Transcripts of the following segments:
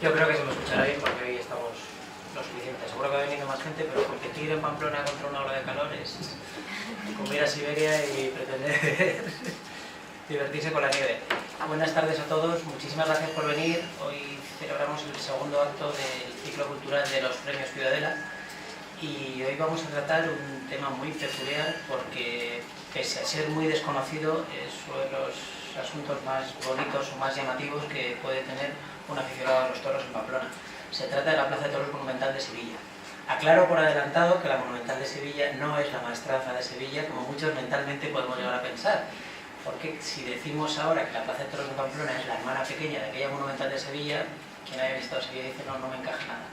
Yo creo que se me escuchará bien porque hoy estamos lo suficiente. Seguro que ha venido más gente, pero competir en Pamplona contra una ola de calor es como ir a Siberia y pretender divertirse con la nieve. Buenas tardes a todos, muchísimas gracias por venir. Hoy celebramos el segundo acto del ciclo cultural de los Premios Ciudadela y hoy vamos a tratar un tema muy peculiar porque, pese a ser muy desconocido, es uno de los asuntos más bonitos o más llamativos que puede tener un aficionado a los toros en Pamplona. Se trata de la Plaza de Toros Monumental de Sevilla. Aclaro por adelantado que la Monumental de Sevilla no es la maestranza de Sevilla, como muchos mentalmente podemos llegar a pensar. Porque si decimos ahora que la Plaza de Toros de Pamplona es la hermana pequeña de aquella Monumental de Sevilla, quien haya visitado Sevilla dice no me encaja nada.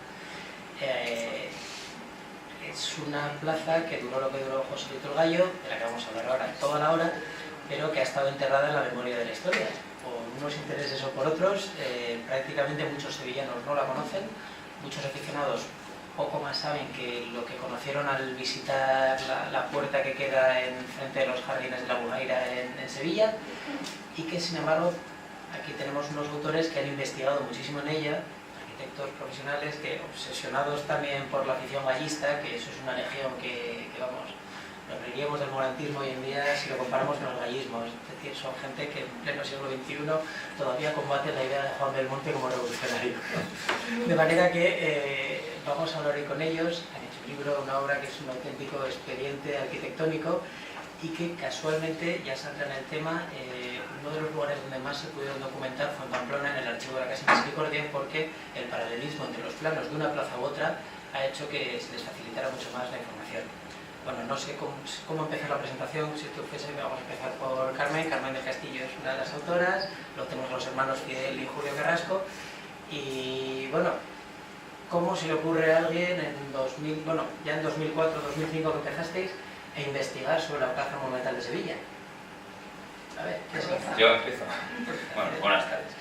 Es una plaza que duró lo que duró José Luis Gallo, de la que vamos a hablar ahora toda la hora, pero que ha estado enterrada en la memoria de la historia. Por unos intereses o por otros, prácticamente muchos sevillanos no la conocen, muchos aficionados poco más saben que lo que conocieron al visitar la puerta que queda frente de los jardines de la Bujaira en Sevilla, y que sin embargo aquí tenemos unos autores que han investigado muchísimo en ella, arquitectos profesionales que, obsesionados también por la afición gallista, que eso es una legión que vamos, nos reiríamos del morantismo hoy en día si lo comparamos con el gallismo, es decir, son gente que en pleno siglo XXI todavía combate la idea de Juan Belmonte como revolucionario. De manera que vamos a hablar hoy con ellos. Han hecho un libro, una obra que es un auténtico expediente arquitectónico y que casualmente, ya saldrá en el tema, uno de los lugares donde más se pudieron documentar fue en Pamplona, en el archivo de la Casa Misericordia, porque el paralelismo entre los planos de una plaza u otra ha hecho que se les facilitara mucho más la información. Bueno, no sé cómo empezar la presentación. Si tú fuese, vamos a empezar por Carmen. Carmen del Castillo es una de las autoras, luego tenemos a los hermanos Fidel y Julio Carrasco, y bueno, ¿cómo se le ocurre a alguien en 2000, bueno, ya en 2004, 2005 que empezasteis a investigar sobre la Plaza Monumental de Sevilla? A ver, ¿qué se hace? Yo empiezo. Bueno, buenas tardes.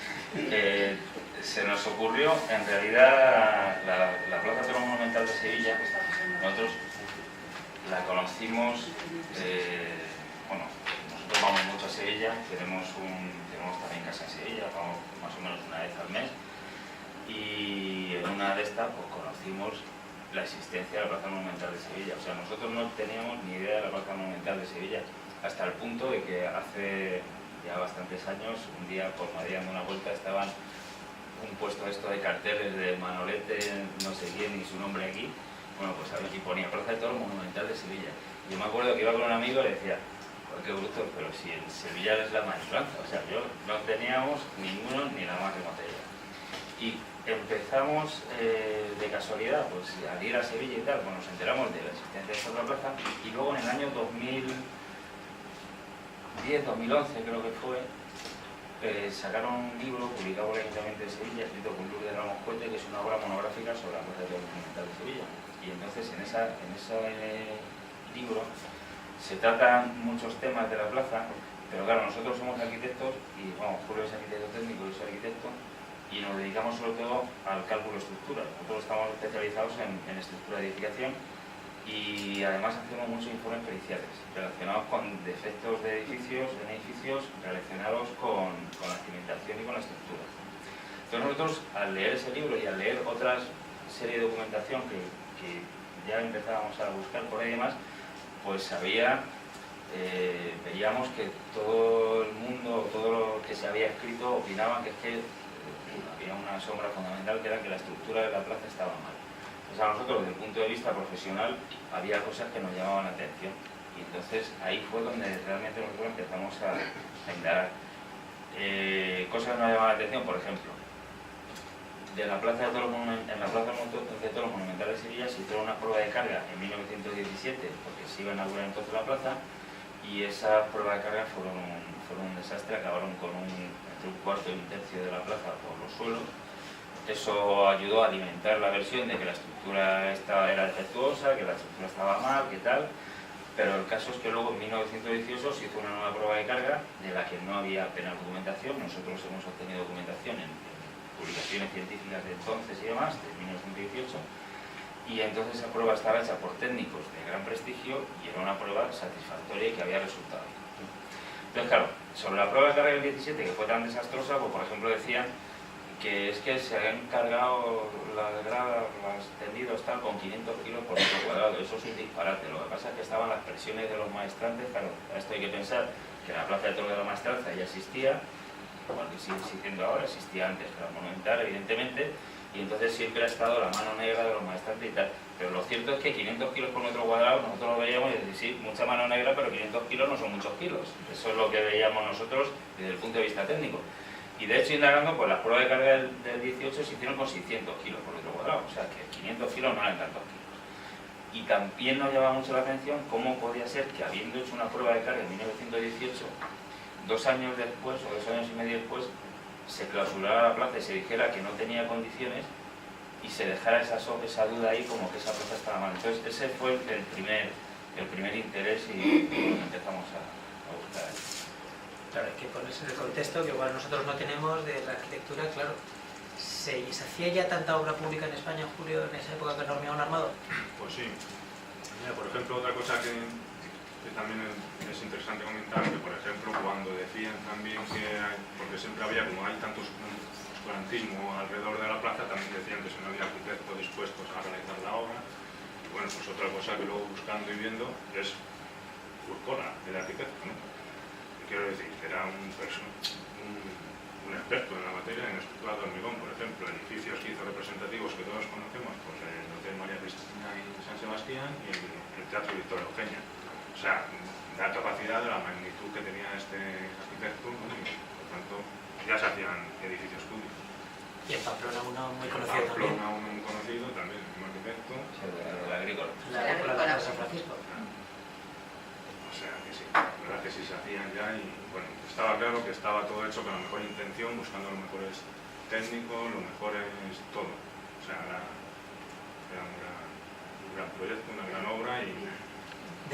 Se nos ocurrió, en realidad, la Plaza de Toros Monumental de Sevilla, nosotros la conocimos, bueno, nosotros vamos mucho a Sevilla, tenemos también casa en Sevilla, vamos más o menos una vez al mes, y en una de estas pues conocimos la existencia de la Plaza Monumental de Sevilla. O sea, nosotros no teníamos ni idea de la Plaza Monumental de Sevilla, hasta el punto de que hace ya bastantes años, un día por Madrid dando una vuelta, estaban un puesto esto de carteles de Manolete, no sé quién, y su nombre aquí. Bueno, pues aquí ponía Plaza de Toros Monumental de Sevilla. Yo me acuerdo que iba con un amigo y le decía, joder, qué bruto, pero si en Sevilla es la maestranza. O sea, yo no teníamos ninguno ni la más remota idea. Y empezamos de casualidad, pues al ir a Sevilla y tal, pues nos enteramos de la existencia de esta otra plaza, y luego en el año 2010, 2011 creo que fue, sacaron un libro publicado por el Ayuntamiento de Sevilla, escrito por Luis de Ramos Coete, que es una obra monográfica sobre la Plaza de Toros Monumental de Sevilla. Y entonces en ese libro se tratan muchos temas de la plaza, pero claro, nosotros somos arquitectos, y bueno, Julio es arquitecto técnico, yo soy arquitecto, y nos dedicamos sobre todo al cálculo de estructura. Nosotros estamos especializados en estructura de edificación, y además hacemos muchos informes periciales relacionados con defectos de edificios, relacionados con la cimentación y con la estructura. Entonces nosotros, al leer ese libro y al leer otras serie de documentación que ya empezábamos a buscar por ahí y demás, pues veíamos que todo el mundo, todo lo que se había escrito, opinaban que es que había una sombra fundamental, que era que la estructura de la plaza estaba mal. Entonces a nosotros, desde el punto de vista profesional, había cosas que nos llamaban la atención, y entonces ahí fue donde realmente nosotros empezamos a indagar. Cosas que nos llamaban la atención, por ejemplo, en la Plaza de Toros Monumental de Sevilla se hizo una prueba de carga en 1917, porque se iba a inaugurar entonces la plaza, y esa prueba de carga fueron un desastre. Acabaron con entre un cuarto y un tercio de la plaza por los suelos. Eso ayudó a alimentar la versión de que la estructura era defectuosa, que la estructura estaba mal, que tal, pero el caso es que luego en 1918 se hizo una nueva prueba de carga de la que no había apenas documentación. Nosotros hemos obtenido documentación en publicaciones científicas de entonces y demás, de 1918, y entonces esa prueba estaba hecha por técnicos de gran prestigio y era una prueba satisfactoria y que había resultado. Entonces, claro, sobre la prueba de carga del 17, que fue tan desastrosa, pues por ejemplo decían que es que se habían cargado las gradas, los tendidos, tal, con 500 kilos por metro cuadrado. Eso es un disparate. Lo que pasa es que estaban las presiones de los maestrantes. Claro, a esto hay que pensar que la plaza de toros de la Maestranza ya existía, igual que sigue existiendo ahora, existía antes que la Monumental, evidentemente, y entonces siempre ha estado la mano negra de los maestrantes y tal. Pero lo cierto es que 500 kilos por metro cuadrado, nosotros lo veíamos y decíamos, sí, mucha mano negra, pero 500 kilos no son muchos kilos. Eso es lo que veíamos nosotros desde el punto de vista técnico. Y de hecho, indagando, pues las pruebas de carga del 18 se hicieron con 600 kilos por metro cuadrado, o sea que 500 kilos no eran tantos kilos. Y también nos llamaba mucho la atención cómo podía ser que, habiendo hecho una prueba de carga en 1918, 2 años después, o 2 años y medio después, se clausurara la plaza y se dijera que no tenía condiciones y se dejara esa duda ahí como que esa plaza estaba mal. Entonces ese fue el primer interés y empezamos a buscar ahí. Claro, hay que ponerse en el contexto que igual nosotros no tenemos de la arquitectura, claro. ¿Se hacía ya tanta obra pública en España, Julio, en esa época que no hormigón armado? Pues sí. Mira, por ejemplo, otra cosa que también es interesante comentar, que por ejemplo cuando decían también que porque siempre había, como hay tantos oscurantismo alrededor de la plaza, también decían que si no había arquitectos dispuestos a realizar la obra. Y bueno, pues otra cosa que luego buscando y viendo es Urkola, el arquitecto, ¿no? Quiero decir, que era un experto en la materia en estructura de hormigón, por ejemplo, edificios que hizo representativos que todos conocemos, pues el Hotel María Cristina y San Sebastián y el Teatro Victoria Eugenia. O sea, la capacidad de la magnitud que tenía este arquitecto, ¿no? Y por tanto ya se hacían edificios públicos. Y en Pamplona uno muy conocido también. En Pamplona también. uno muy conocido también, un arquitecto. El agrícola. La agrícola de San Francisco. O sea, que sí, la verdad que sí se hacían ya y bueno, estaba claro que estaba todo hecho con la mejor intención, buscando los mejores técnicos, los mejores todo. O sea, era un gran proyecto, una gran obra y...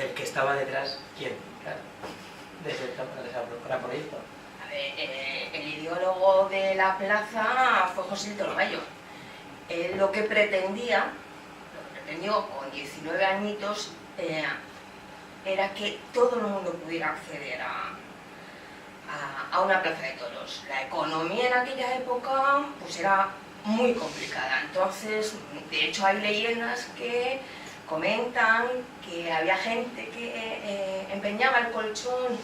Del que estaba detrás, ¿quién? Claro, desde el gran proyecto. A ver, el ideólogo de la plaza fue José Lito Gallo. Él lo que pretendió con 19 añitos, era que todo el mundo pudiera acceder a una plaza de toros. La economía en aquella época pues era muy complicada, entonces de hecho hay leyendas que comentan que había gente que empeñaba el colchón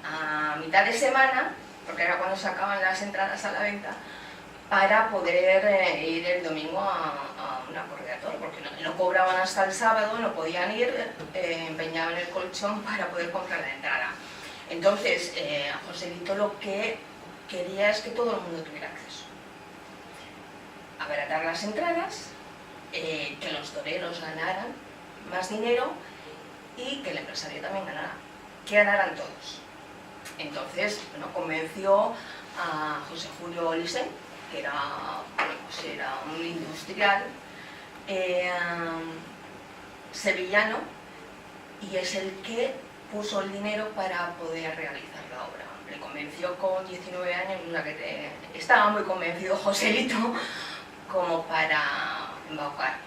a mitad de semana, porque era cuando sacaban las entradas a la venta, para poder ir el domingo a una corrida de toros, porque no cobraban hasta el sábado, no podían ir, empeñaban el colchón para poder comprar la entrada. Entonces, Joselito lo que quería es que todo el mundo tuviera acceso. Abaratar las entradas, que los toreros ganaran más dinero y que el empresario también ganara, que ganaran todos. Entonces, bueno, convenció a José Julio Olisen, que era un industrial sevillano, y es el que puso el dinero para poder realizar la obra. Le convenció con 19 años, o sea que estaba muy convencido Joselito como para embaucar.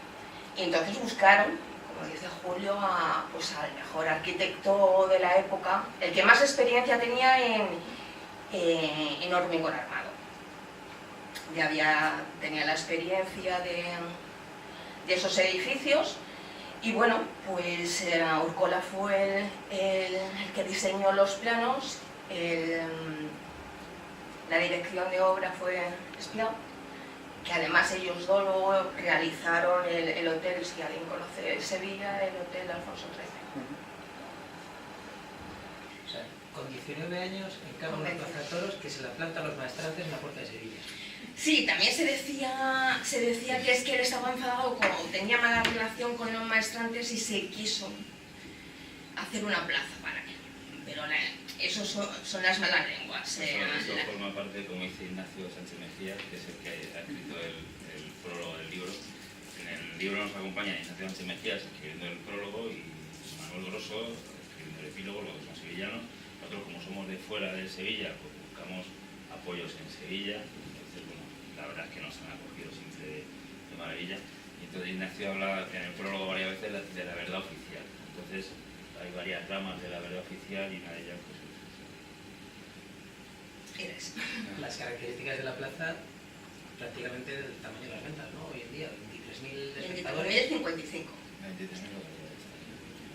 Y entonces buscaron, como dice Julio, pues al mejor arquitecto de la época, el que más experiencia tenía en hormigón armado. Ya tenía la experiencia de esos edificios y bueno, pues Urkola fue el que diseñó los planos, la dirección de obra fue Espiau, que además ellos dos luego realizaron el hotel, si alguien conoce Sevilla, el Hotel Alfonso XIII. O sea, con 19 años encarga una plaza de toros que se la planta a los maestrantes en la puerta de Sevilla. Sí, también se decía que es que él estaba enfadado, como tenía mala relación con los maestrantes y se quiso hacer una plaza para él. Pero eso son las malas lenguas. Eso forma parte, como dice Ignacio Sánchez Mejía, que es el que ha escrito el prólogo del libro. En el libro nos acompaña Ignacio Sánchez Mejía escribiendo el prólogo y Manuel Grosso escribiendo el epílogo, los dos son sevillanos. Nosotros, como somos de fuera de Sevilla, pues buscamos apoyos en Sevilla. La verdad es que nos han acogido siempre de maravilla. Y entonces Ignacio habla en el prólogo varias veces de la verdad oficial. Entonces hay varias ramas de la verdad oficial y una de ellas pues, es Las características de la plaza, prácticamente del tamaño de las ventas, ¿no? Hoy en día, 23.000 espectadores. 23.055.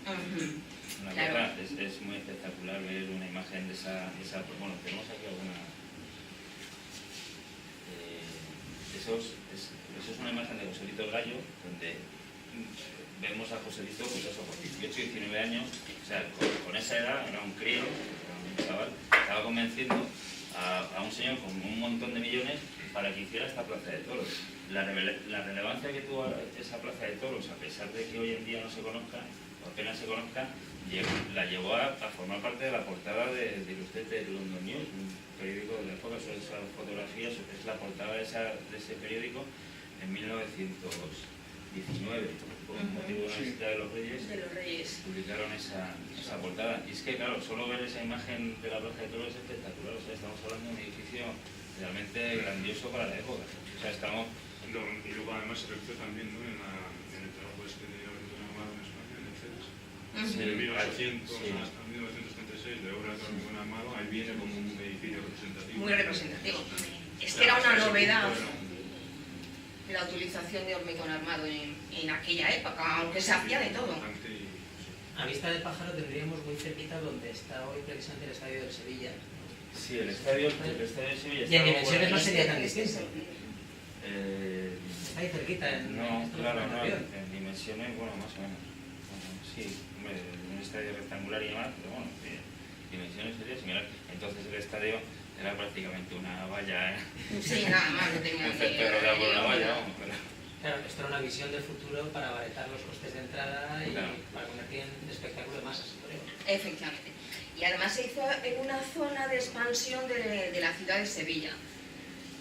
23.000. Una Claro. cosa, es muy espectacular ver una imagen de esa bueno, tenemos aquí alguna... eso es una imagen de Joselito el Gallo, donde vemos a Joselito, pues eso, por 18 y 19 años, o sea, con esa edad, era un crío, era un chaval, estaba convenciendo a un señor con un montón de millones para que hiciera esta plaza de toros. La relevancia que tuvo esa plaza de toros, a pesar de que hoy en día no se conozca, o apenas se conozca, la llevó a formar parte de la portada de Illustrated London News, un periódico de la época. Esas fotografías, es la portada de ese periódico en 1919, por motivo de la visita de los Reyes, publicaron esa portada. Y es que, claro, solo ver esa imagen de la plaza de toros es espectacular. O sea, estamos hablando de un edificio realmente grandioso para la época. O sea, estamos... Y luego además se refleja también, ¿no?, en el trabajo este de Alberto Armado en España, en el CEDES. De 1800 hasta 1936, de obra de Alberto Armado, ahí viene como un edificio representativo. Muy representativo. Es que era una novedad la utilización de hormigón armado en aquella época, aunque se hacía de todo. A vista de pájaro tendríamos muy cerquita donde está hoy precisamente el estadio del Sevilla. Sí, el estadio de Sevilla Y en dimensiones no sería tan distinto. Está ahí cerquita en... No, claro, no, en dimensiones, bueno, más o menos. Bueno, sí, hombre, un estadio rectangular y demás, pero bueno, dimensiones sería similar. Entonces el estadio era prácticamente una valla, Sí, nada más, no tenía un césped rodeado por una valla, vamos, pero... Claro, esto era una visión del futuro para abaratar los costes de entrada y claro, para convertir en espectáculo de masas, creo. Efectivamente. Y además se hizo en una zona de expansión de la ciudad de Sevilla.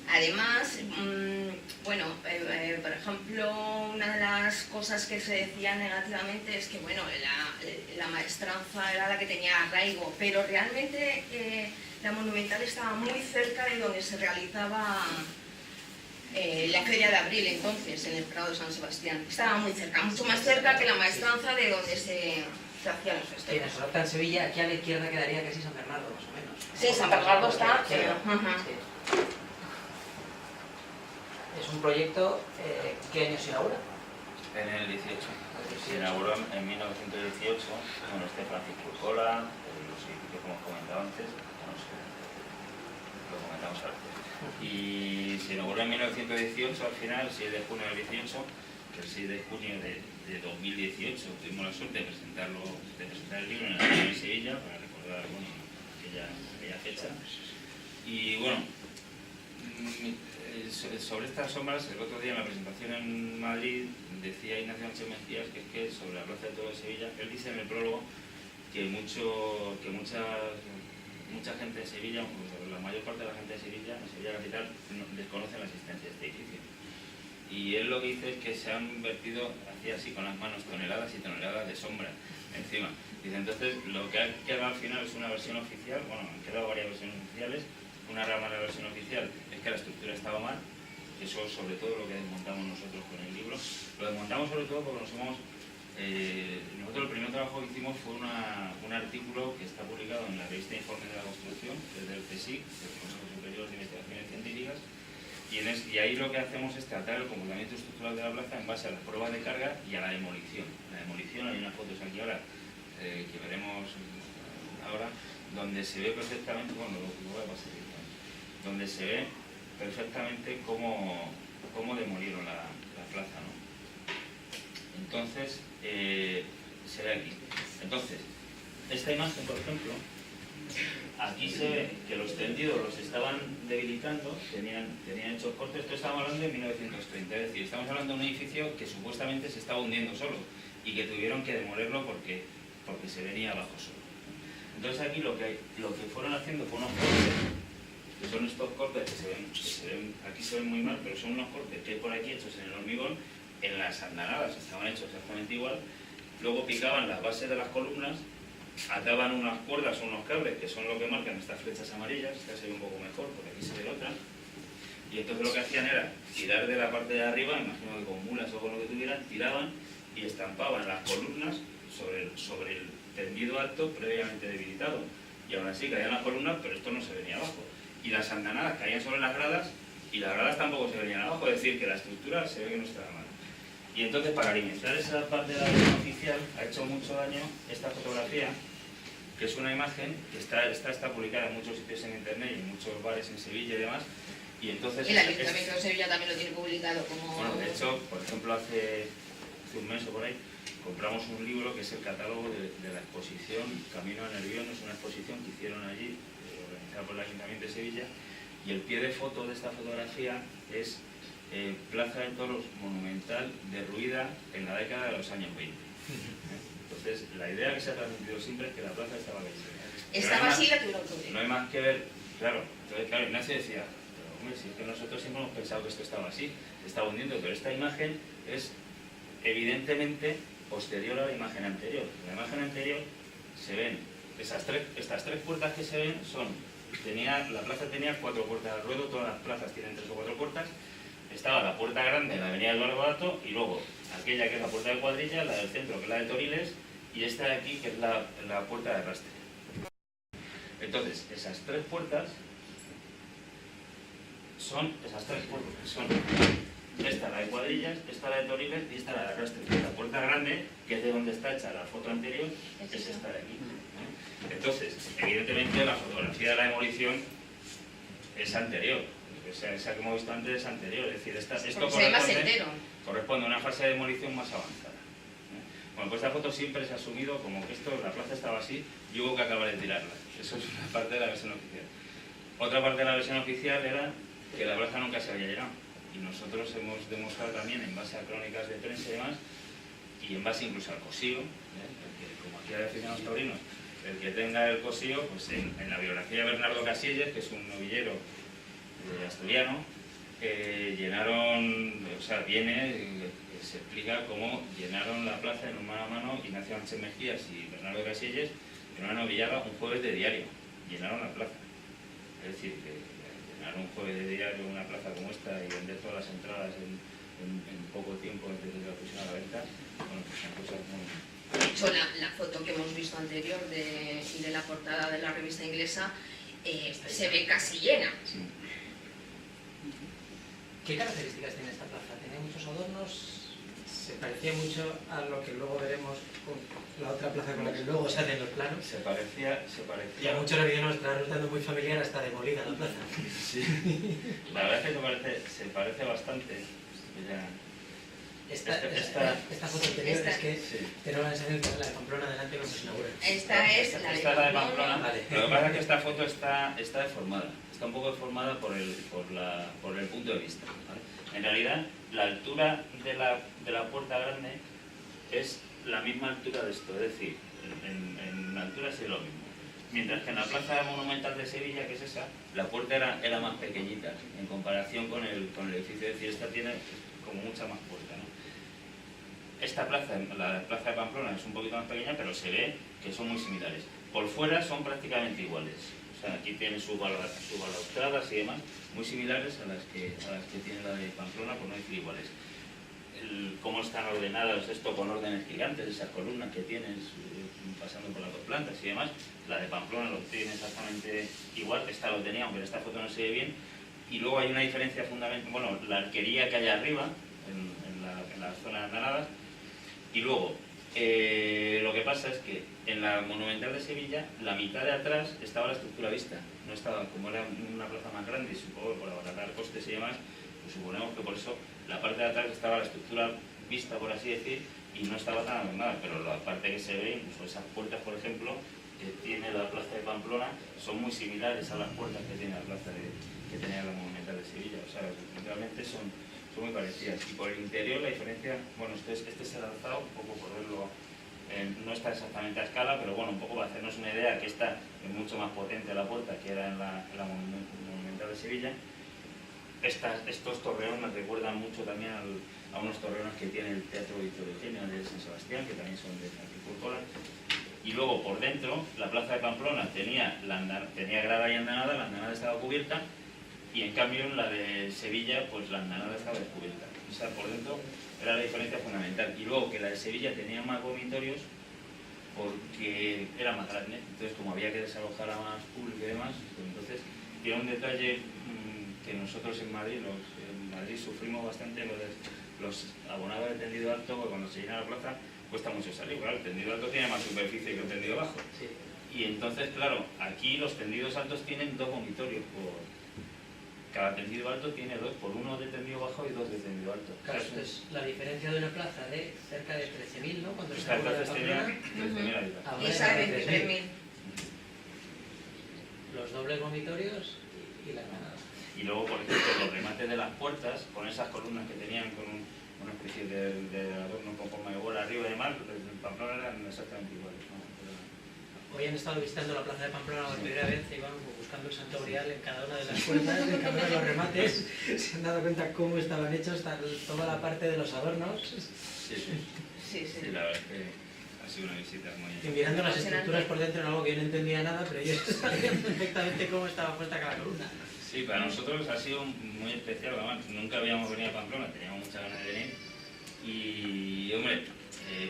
Además, bueno, por ejemplo, una de las cosas que se decía negativamente es que, bueno, la maestranza era la que tenía arraigo, pero realmente la Monumental estaba muy cerca de donde se realizaba la Feria de Abril, entonces, en el Prado de San Sebastián. Estaba muy cerca, mucho más cerca que la maestranza de donde se hacían los Sí, festejos. en Solapta, en Sevilla, aquí a la izquierda quedaría casi San Bernardo, más o menos. Sí, San Bernardo está... Sí, es un proyecto ¿qué año se inaugura? En el 18. Se inauguró en 1918, bueno, Francisco Cola, los edificios que hemos comentado antes, no sé, lo comentamos ahora. Y se inauguró en 1918, al final, el 6 de junio del 18, que el 6 de junio de 2018 tuvimos la suerte de presentar el libro en la Feria de Sevilla, para recordar, bueno, aquella fecha. Y bueno, sobre estas sombras, el otro día en la presentación en Madrid decía Ignacio Sánchez Mejías que es que sobre la Plaza de Toros de Sevilla, él dice en el prólogo que mucha gente de Sevilla, la mayor parte de la gente de Sevilla, en Sevilla capital, desconoce la existencia de este edificio. Y él lo que dice es que se han vertido, hacía así con las manos, toneladas y toneladas de sombra encima. Dice, entonces lo que ha quedado al final es una versión oficial, bueno, han quedado varias versiones oficiales. Una rama de la versión oficial es que la estructura estaba mal, eso es sobre todo lo que desmontamos nosotros con el libro. Lo desmontamos sobre todo porque nosotros el primer trabajo que hicimos fue un artículo que está publicado en la revista Informe de la Construcción, que es del CSIC, del Consejo Superior de Investigaciones Científicas, y ahí lo que hacemos es tratar el comportamiento estructural de la plaza en base a las pruebas de carga y a la demolición. La demolición, hay unas fotos aquí ahora que veremos ahora, donde se ve perfectamente, bueno, lo voy a pasar, donde se ve perfectamente cómo demolieron la plaza, ¿no? Entonces, se ve aquí. Entonces, esta imagen, por ejemplo, aquí se ve que los tendidos los estaban debilitando, tenían hechos cortes. Esto estamos hablando de 1930, es decir, estamos hablando de un edificio que supuestamente se estaba hundiendo solo y que tuvieron que demolerlo porque se venía abajo solo. Entonces aquí lo que fueron haciendo fue unos cortes, que son estos cortes que se ven, aquí se ven muy mal, pero son unos cortes que hay por aquí hechos en el hormigón, en las andanadas estaban hechos exactamente igual. Luego picaban las bases de las columnas, ataban unas cuerdas o unos cables, que son lo que marcan estas flechas amarillas. Esta se ve un poco mejor, porque aquí se ve otra. Y entonces lo que hacían era tirar de la parte de arriba, imagino que con mulas o con lo que tuvieran, tiraban y estampaban las columnas sobre el tendido alto previamente debilitado. Y aún así caían las columnas, pero esto no se venía abajo. y las andanadas caían sobre las gradas y las gradas tampoco se venían abajo, es decir, que la estructura se ve que no estaba mal. Y entonces, para alimentar esa parte de la versión oficial, ha hecho mucho daño esta fotografía, que es una imagen que está publicada en muchos sitios en internet y en muchos bares en Sevilla y demás. Y entonces el Ayuntamiento de Sevilla también lo tiene publicado como... Bueno, de hecho, por ejemplo, hace un mes o por ahí, compramos un libro que es el catálogo de la exposición Camino a Nervión. Es una exposición que hicieron allí, organizada por el Ayuntamiento de Sevilla, y el pie de foto de esta fotografía es Plaza de Toros monumental derruida en la década de los años 20. Entonces, la idea que se ha transmitido siempre es que la plaza estaba caída. Estaba así, la tuvieron que hundir. No hay más que ver, claro. Entonces, claro, Ignacio decía, pero hombre, si es que nosotros siempre hemos pensado que esto estaba así, se estaba hundiendo, pero esta imagen es evidentemente posterior a la imagen anterior. En la imagen anterior se ven estas tres puertas que se ven son, la plaza tenía 4 puertas al ruedo, todas las plazas tienen 3 o 4 puertas. Estaba la puerta grande en la avenida Eduardo Barato y luego aquella que es la puerta de Cuadrilla, la del centro que es la de Toriles y esta de aquí que es la puerta de arrastre. Entonces, esas 3 puertas son esta la de Cuadrillas, esta la de Toriles y esta la de arrastre. La puerta grande, que es de donde está hecha la foto anterior, es esta de aquí. Entonces, evidentemente la fotografía de la demolición es anterior. Esa que hemos visto antes es anterior, es decir, esto corresponde a una fase de demolición más avanzada. Bueno, pues esta foto siempre se ha asumido como que la plaza estaba así y hubo que acabar de tirarla. Eso es una parte de la versión oficial. Otra parte de la versión oficial era que la plaza nunca se había llenado. Y nosotros hemos demostrado también, en base a crónicas de prensa y demás, y en base incluso al cosío, como aquí decían los taurinos, el que tenga el cosío, pues en la biografía de Bernardo Casillas, que es un novillero asturiano, llenaron, o sea, se explica cómo llenaron la plaza en un mano a mano Ignacio Sánchez Mejías y Bernardo Casillas en una novillada un jueves de diario, llenaron la plaza. Es decir, que llenar un jueves de diario una plaza como esta y vender todas las entradas en poco tiempo antes de que la pusiera a la venta, bueno, pues son cosas muy... De hecho, la foto que hemos visto anterior de la portada de la revista inglesa se ve casi llena. Sí. ¿Qué características tiene esta plaza? ¿Tenía muchos adornos? ¿Se parecía mucho a lo que luego veremos con la otra plaza con la que luego se hacen los planos? Se parecía... Y a muchos vídeos nos está resultando muy familiar hasta demolida la plaza. Sí. La verdad es que se parece bastante. Esta foto anterior es que tengo la sensación que es la de Pamplona delante cuando se inaugura. Esta es la de Pamplona. Vale. Lo que pasa es que esta foto está deformada. Está un poco deformada por el punto de vista, ¿vale? En realidad, la altura de la puerta grande es la misma altura de esto, es decir, en altura es lo mismo. Mientras que en la plaza monumental de Sevilla, que es esa, la puerta era más pequeñita en comparación con el edificio, es decir, esta tiene como mucha más puerta, ¿no? Esta plaza, la plaza de Pamplona, es un poquito más pequeña, pero se ve que son muy similares. Por fuera son prácticamente iguales. O sea, aquí tiene sus balaustradas y demás, muy similares a las que tiene la de Pamplona, por no decir iguales. Cómo están ordenadas esto con órdenes gigantes, esas columnas que tienes pasando por las dos plantas y demás, la de Pamplona lo tiene exactamente igual, esta lo tenía, aunque en esta foto no se ve bien. Y luego hay una diferencia fundamental, bueno, la arquería que hay arriba, en la zona de andanadas, y luego lo que pasa es que en la Monumental de Sevilla, la mitad de atrás estaba la estructura vista, no estaba, como era una plaza más grande y supongo que por abaratar costes y demás, pues suponemos que por eso la parte de atrás estaba la estructura vista, por así decir, y no estaba tan adornada, pero la parte que se ve, incluso esas puertas, por ejemplo, que tiene la plaza de Pamplona, son muy similares a las puertas que tiene la plaza que tenía la Monumental de Sevilla, o sea, realmente son muy parecidas. Y por el interior la diferencia, bueno, este es el alzado, un poco por verlo, no está exactamente a escala, pero bueno, un poco para hacernos una idea que esta es mucho más potente la puerta que era en la Monumental de Sevilla. Estos torreones me recuerdan mucho también a unos torreones que tiene el Teatro Victorio Eugenio de San Sebastián, que también son de Francisco Urcola. Y luego por dentro, la plaza de Pamplona tenía grada y andanada, la andanada estaba cubierta, y en cambio en la de Sevilla, pues la andanada estaba descubierta. O sea, por dentro era la diferencia fundamental. Y luego que la de Sevilla tenía más dormitorios porque era más grande, entonces como había que desalojar a más público y demás, pues entonces tiene un detalle que nosotros en Madrid sufrimos bastante lo de los abonados de tendido alto, porque cuando se llena la plaza cuesta mucho salir. Claro, el tendido alto tiene más superficie que el tendido bajo. Sí. Y entonces, claro, aquí los tendidos altos tienen 2 vomitorios cada tendido alto tiene 2, por 1 de tendido bajo y 2 de tendido alto. Claro, esto es la diferencia de una plaza de cerca de 13.000, ¿no? Cuando se Esta habla de plaza tenía 13.000 habitantes. ahora Y esa es de 23.000. los dobles vomitorios y la granada. Y luego, por ejemplo, los remates de las puertas, con esas columnas que tenían con una especie de adorno con forma de bola arriba y demás, en Pamplona eran exactamente iguales, ¿no? Hoy han estado visitando la plaza de Pamplona por primera vez y iban buscando el santo grial en cada una de las puertas, en cada uno de los remates. Se han dado cuenta cómo estaban hechos, toda la parte de los adornos. Sí, la verdad es que ha sido una visita muy... Y mirando las estructuras por dentro, en algo que yo no entendía nada, pero ellos sabían perfectamente cómo estaba puesta cada columna. Sí, para nosotros ha sido muy especial, además, nunca habíamos venido a Pamplona, teníamos muchas ganas de venir. Y, hombre,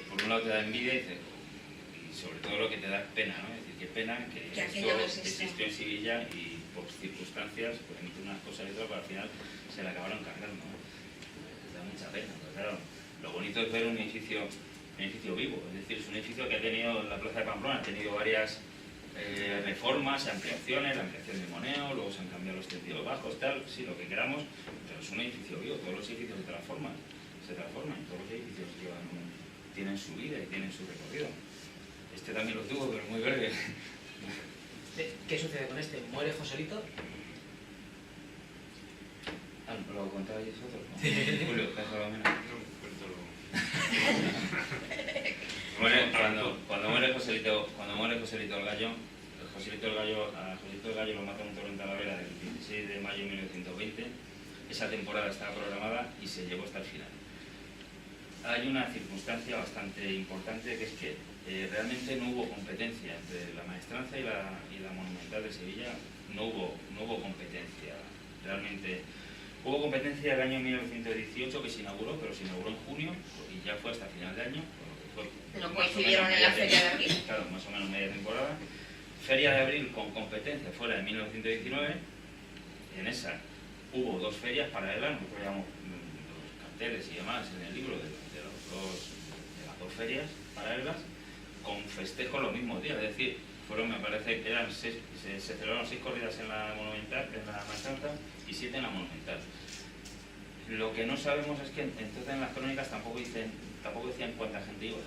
por un lado te da envidia y dices, sobre todo lo que te da pena, ¿no? Es decir, qué pena que aquello no esto existió en Sevilla y por circunstancias, pues entre unas cosas y otras, pero al final se la acabaron cargando, ¿no? Da mucha pena, pero claro, lo bonito es ver un edificio vivo, es decir, es un edificio que ha tenido, la plaza de Pamplona ha tenido varias reformas, ampliaciones, la ampliación de Moneo, luego se han cambiado los tendidos bajos, tal, sí, lo que queramos, pero es un edificio vivo, todos los edificios se transforman, y todos los edificios tienen su vida y tienen su recorrido. Este también lo tuvo, pero muy breve. ¿Qué sucede con este? ¿Muere Joselito? Ah, ¿lo contabais vosotros? ¿No? Julio, déjalo menos. Cuando muere Joselito el Gallo, a Joselito el Gallo lo mata un torrente a la vera el 16 de mayo de 1920. Esa temporada estaba programada y se llevó hasta el final. Hay una circunstancia bastante importante, que es que realmente no hubo competencia entre la Maestranza y la Monumental de Sevilla. No hubo competencia. Realmente hubo competencia el año 1918, que se inauguró, pero se inauguró en junio y ya fue hasta final de año. No coincidieron en la Feria de Abril. Claro, más o menos media temporada. Feria de Abril con competencia fue la de 1919. En esa hubo 2 ferias paralelas, nosotros llamamos los carteles y demás en el libro de las dos ferias paralelas, con festejos los mismos días, es decir, me parece que eran se celebraron 6 corridas en la Monumental, en la Maestranza, y 7 en la Monumental. Lo que no sabemos es que entonces en las crónicas tampoco decían cuánta gente iba.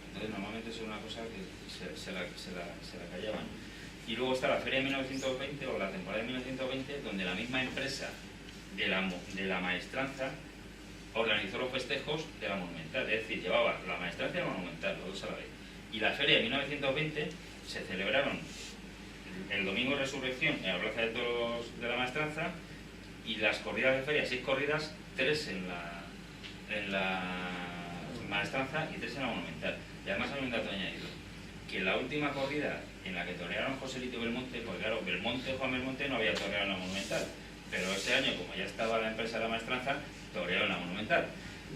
Entonces normalmente es una cosa que se la callaban. Y luego está la Feria de 1920 o la temporada de 1920, donde la misma empresa de la Maestranza organizó los festejos de la Monumental, es decir, llevaba la Maestranza y la Monumental, los dos a la vez. Y la Feria de 1920 se celebraron el domingo de Resurrección en la Plaza de Toros de la Maestranza, y las corridas de feria, 6 corridas, 3 en la Maestranza y 3 en la Monumental. Y además hay un dato añadido, que la última corrida en la que torearon Joselito y Belmonte, porque claro, Juan Belmonte no había toreado en la Monumental, pero ese año, como ya estaba la empresa de la Maestranza, torearon en la Monumental.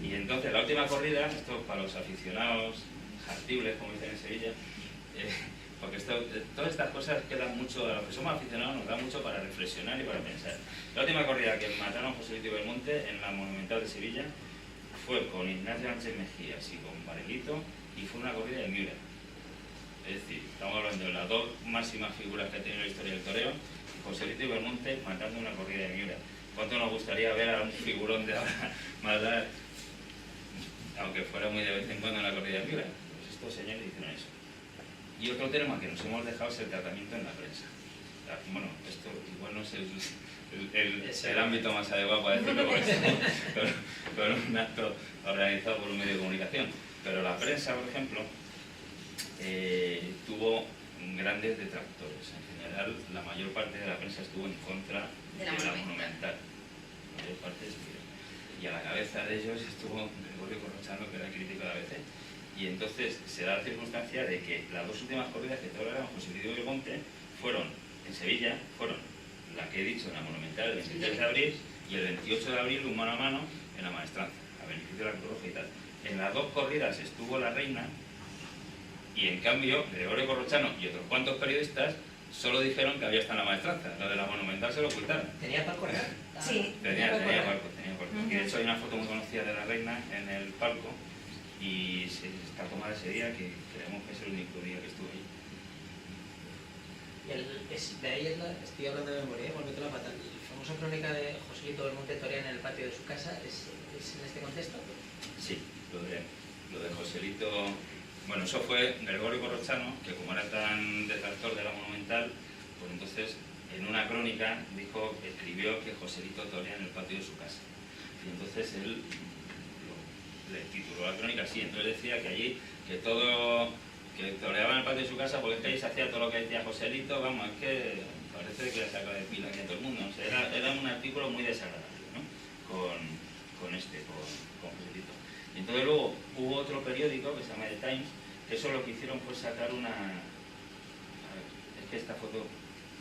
Y entonces la última corrida, esto para los aficionados jartibles, como dicen en Sevilla, porque todas estas cosas quedan mucho, a los que somos aficionados nos da mucho para reflexionar y para pensar. La última corrida que mataron Joselito y Belmonte en la Monumental de Sevilla fue con Ignacio Sánchez Mejías y con Varelito, y fue una corrida de Miura. Es decir, estamos hablando de las 2 máximas figuras que ha tenido la historia del toreo, Joselito y Belmonte matando una corrida de Miura. ¿Cuánto nos gustaría ver a un figurón de ahora matar, aunque fuera muy de vez en cuando, una corrida de Miura? Pues estos señores hicieron eso. Y otro tema que nos hemos dejado es el tratamiento en la prensa. Bueno, esto igual no es el ámbito más adecuado para decirlo, con un acto organizado por un medio de comunicación. Pero la prensa, por ejemplo, tuvo grandes detractores. En general, la mayor parte de la prensa estuvo en contra de la Monumental. La mayor parte estuvieron. Y a la cabeza de ellos estuvo Gregorio Corrochano, que era crítico de la ABC. Y entonces se da la circunstancia de que las 2 últimas corridas que torearon Joselito y Belmonte fueron en Sevilla, fueron la que he dicho en la Monumental el 23 de abril y el 28 de abril un mano a mano en la Maestranza, a beneficio de la Cruz Roja y tal. En las 2 corridas estuvo la reina, y en cambio Gregorio Corrochano y otros cuantos periodistas solo dijeron que había estado en la Maestranza, lo de la Monumental se lo ocultaron. ¿Tenía palco real? Sí, Tenía palco. Y de hecho hay una foto muy conocida de la reina en el palco y está tomada ese día que creemos que es el único día que estuve ahí. De ahí estoy hablando de memoria, volviendo la pata. La famosa crónica de Joselito Belmonte Torea en el patio de su casa, ¿es en este contexto? Sí, lo de Joselito. Bueno, eso fue Gregorio Corrochano, que como era tan detractor de la Monumental, pues entonces en una crónica escribió que Joselito torea en el patio de su casa. Y entonces él le tituló la crónica así, entonces decía que allí, que toreaba en el patio de su casa porque es que ahí se hacía todo lo que decía Joselito, vamos, es que parece que le saca de pila aquí a todo el mundo. O sea, era un artículo muy desagradable, ¿no? Con Joselito. Y entonces luego hubo otro periódico que se llama The Times, que eso lo que hicieron fue sacar una... A ver, es que esta foto...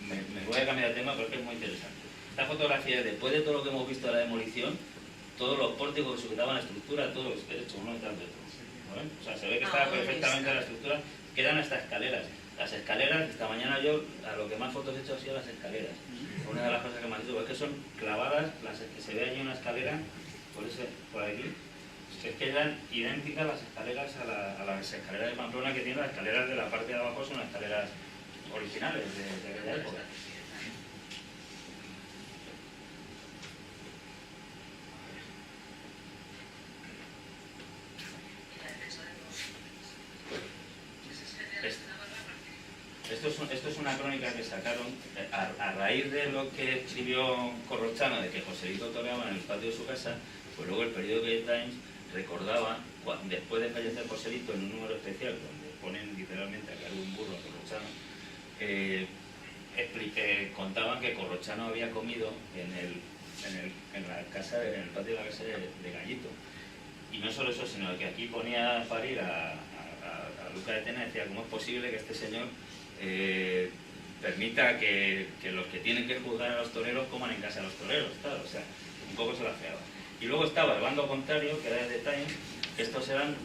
Me voy a cambiar de tema porque es muy interesante. Esta fotografía es después de todo lo que hemos visto de la demolición, todos los pórticos que sujetaban la estructura, todos hecho uno detrás de otro. ¿Vale? O sea, se ve que estaba perfectamente la estructura, quedan hasta escaleras. Las escaleras, esta mañana yo a lo que más fotos he hecho ha sido las escaleras. Una de las cosas que me han dicho es que son clavadas, las que se ve allí una escalera, por aquí, es que eran idénticas las escaleras a las escaleras de Pamplona que tienen. Las escaleras de la parte de abajo son las escaleras originales de aquella época. Esto es una crónica que sacaron a raíz de lo que escribió Corrochano de que Joselito toreaba en el patio de su casa. Pues luego el periódico The Times recordaba, después de fallecer Joselito, en un número especial donde ponen literalmente a caer un burro a Corrochano, contaban que Corrochano había comido en el patio de la casa de Gallito. Y no solo eso, sino que aquí ponía a parir a Luca de Tena y decía, ¿cómo es posible que este señor permita que los que tienen que juzgar a los toreros coman en casa a los toreros? Claro, o sea, un poco se la feaba. Y luego estaba el bando contrario, que era de The Times, que estos eran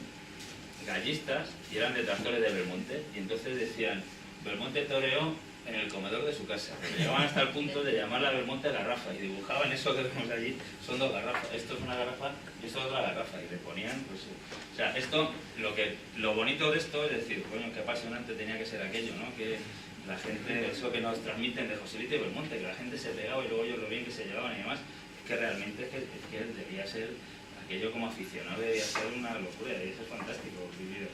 gallistas y eran detractores de Belmonte, y entonces decían, Belmonte toreó en el comedor de su casa. Llegaban hasta el punto de llamarla Belmonte garrafa, y dibujaban eso que vemos allí, son dos garrafas, esto es una garrafa y esto es otra garrafa, y le ponían, pues... O sea, lo bonito de esto es decir, bueno, qué apasionante tenía que ser aquello, ¿no? Que la gente, eso que nos transmiten de Joselito y Belmonte, que la gente se pegaba y luego ellos lo bien que se llevaban y demás, es que realmente es que debía ser, aquello como aficionado debía ser una locura, y eso es fantástico vivir.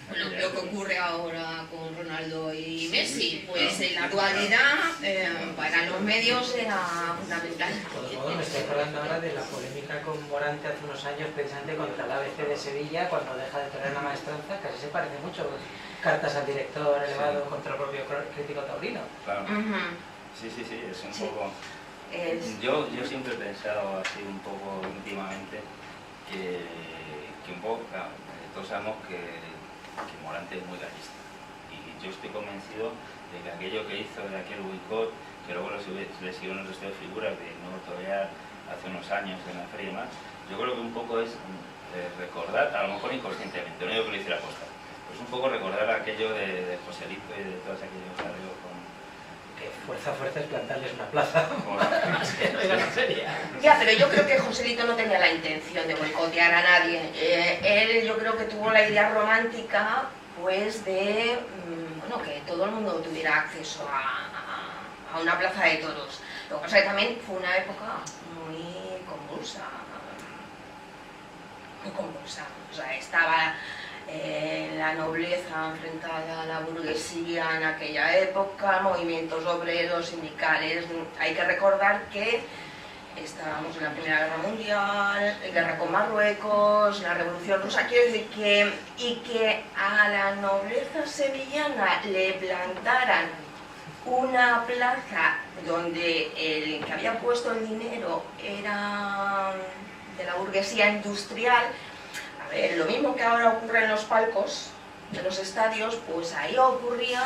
Bueno, lo que ocurre ahora con Ronaldo y Messi, pues la dualidad para los medios era fundamental. De todos modos, me estoy acordando ahora de la polémica con Morante hace unos años, precisamente contra el ABC de Sevilla, cuando deja de torear la Maestranza, casi se parece mucho. Cartas al director elevado contra el propio crítico taurino. Claro. Sí, es un poco... Yo siempre he pensado así un poco íntimamente que un poco, claro, todos sabemos que Morante es muy gallista, y yo estoy convencido de que aquello que hizo de aquel boicot, que luego le siguieron el resto de figuras de no torear hace unos años en la feria y demás, yo creo que un poco es recordar, a lo mejor inconscientemente, no digo que lo hiciera aposta, pues un poco recordar aquello de Joselito y de todos aquellos arreglos con... Que fuerza es plantarles una plaza. Ya, pero yo creo que Joselito no tenía la intención de boicotear a nadie. Él, yo creo que tuvo la idea romántica, pues, de bueno, que todo el mundo tuviera acceso a una plaza de toros. Lo que pasa es que también fue una época muy convulsa. O sea, estaba la nobleza enfrentada a la burguesía en aquella época, movimientos obreros, sindicales. Hay que recordar que estábamos en la Primera Guerra Mundial, guerra con Marruecos, la Revolución Rusa, quiero decir que a la nobleza sevillana le plantaran una plaza donde el que había puesto el dinero era de la burguesía industrial. A ver, lo mismo que ahora ocurre en los palcos de los estadios, pues ahí ocurría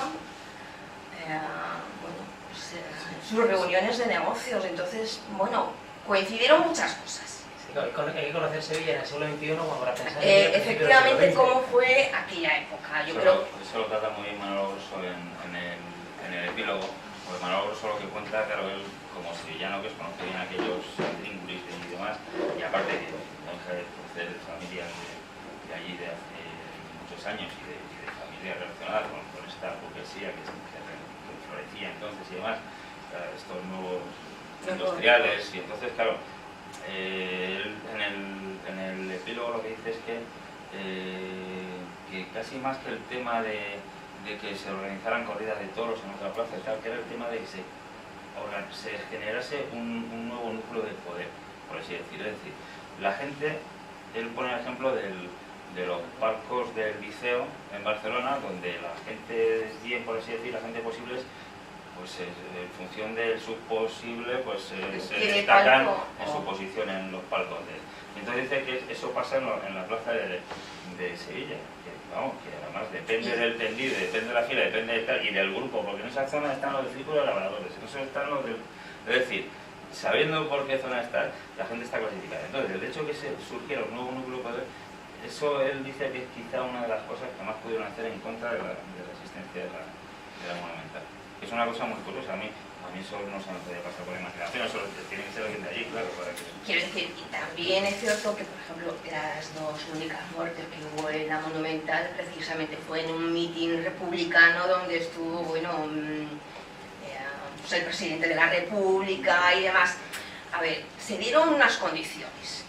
sus reuniones de negocios. Entonces, bueno, coincidieron muchas cosas. Hay que conocer Sevilla en el siglo XXI como para pensar efectivamente cómo fue aquella época. Yo creo... Eso lo trata muy bien Manolo Grosso en en el epílogo, pues Manolo Grosso lo que cuenta, claro, él como sevillano que conoce bien aquellos tríngulis y demás, y aparte de proceder de familias de allí de hace muchos años y de familias relacionadas con esta burguesía que florecía entonces y demás, estos nuevos industriales, y entonces claro, él en el epílogo lo que dice es que casi más que el tema de que se organizaran corridas de toros en otra plaza y tal, que era el tema de que se generase un nuevo núcleo de poder, por así decir. Es decir, la gente, él pone el ejemplo de los palcos del Liceo en Barcelona, donde la gente bien, por así decir, la gente posible, pues en función del subposible, pues se destacan en su posición en los palcos. Entonces dice que eso pasa en la plaza de Sevilla, que, vamos, que además depende del tendido, depende de la fila, depende de tal, y del grupo, porque en esa zona están los círculos de labradores, en esa están los del... Es decir, sabiendo por qué zona está, la gente está clasificada. Entonces, el hecho de que se surgiera un nuevo núcleo de poder, eso él dice que es quizá una de las cosas que más pudieron hacer en contra de la existencia de la monumental. Es una cosa muy curiosa, a mí eso no se me puede pasar por la imaginación, eso tiene que ser alguien de allí, claro, para que... Quiero decir, y también es cierto que, por ejemplo, las dos únicas muertes que hubo en la Monumental precisamente fue en un mitin republicano donde estuvo, bueno, pues el presidente de la República y demás. A ver, se dieron unas condiciones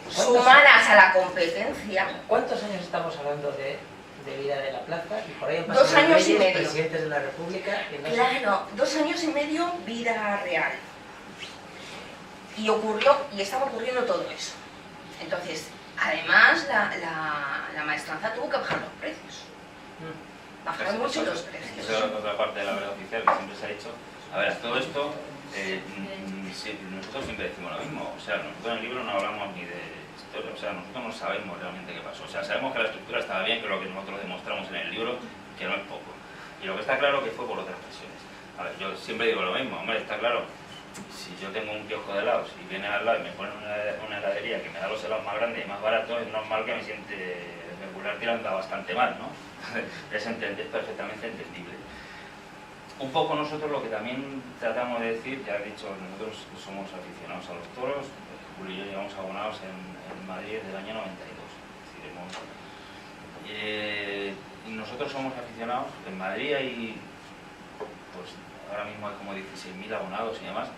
sumadas a la competencia. ¿Cuántos años estamos hablando de vida de la plaza? Y por ahí han pasado 2 años y medio. Presidentes de la República. Y no Claro, 2 años y medio vida real. Y estaba ocurriendo todo eso. Entonces, además, la maestranza tuvo que bajar los precios. Bajaron mucho los precios. Esa es otra parte de la verdad oficial que siempre se ha dicho. A ver, todo esto, nosotros siempre decimos lo mismo. O sea, nosotros en el libro no hablamos ni de historia, o sea, nosotros no sabemos realmente qué pasó. O sea, sabemos que la estructura estaba bien, que lo que nosotros demostramos en el libro, que no es poco. Y lo que está claro que fue por otras presiones. A ver, yo siempre digo lo mismo, hombre, está claro. Si yo tengo un kiosco de helados y viene al lado y me ponen una heladería que me da los helados más grandes y más baratos, es normal que me siente regular tirando bastante mal, ¿no? Es perfectamente entendible. Un poco nosotros lo que también tratamos de decir, ya he dicho, nosotros somos aficionados a los toros, Julio y yo llevamos abonados en Madrid desde el año 92. Es decir, nosotros somos aficionados, en Madrid hay, pues ahora mismo hay como 16.000 abonados y demás,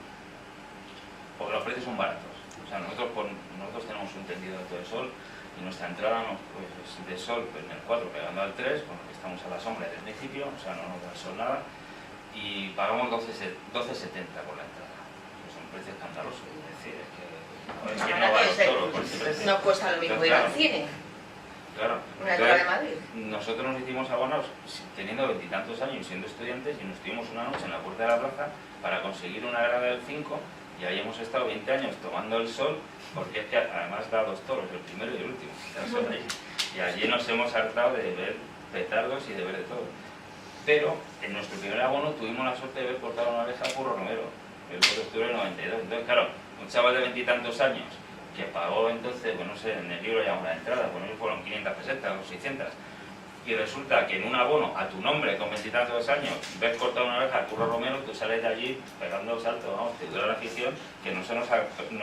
porque los precios son baratos. O sea, nosotros tenemos un tendido alto de sol y nuestra entrada pues, de sol pues, en el 4 pegando al 3, con lo que estamos a la sombra del principio, o sea, no nos da el sol nada, y pagamos 12,70 por la entrada. Es un precio escandaloso, es decir, es que ¿quién no va al toro por ese precio? No cuesta lo mismo ir al cine. Claro. Una entrada de Madrid. Nosotros nos hicimos abonados teniendo 20 y tantos años, siendo estudiantes, y nos estuvimos una noche en la puerta de la plaza para conseguir una grada del 5, y ahí hemos estado 20 años tomando el sol, porque es que además da 2 toros, el primero y el último, y allí nos hemos hartado de ver petardos y de ver de todo. Pero en nuestro primer abono tuvimos la suerte de ver cortar una oreja a Curro Romero, el 2 de octubre del 92. Entonces, claro, un chaval de 20 y tantos años que pagó entonces, pues no sé, en el libro llamamos la entrada, pues no fueron 500 pesetas o 600, y resulta que en un abono a tu nombre con 20 y tantos años ves cortar una oreja a Curro Romero, tú sales de allí pegando saltos, vamos, te dura la afición que no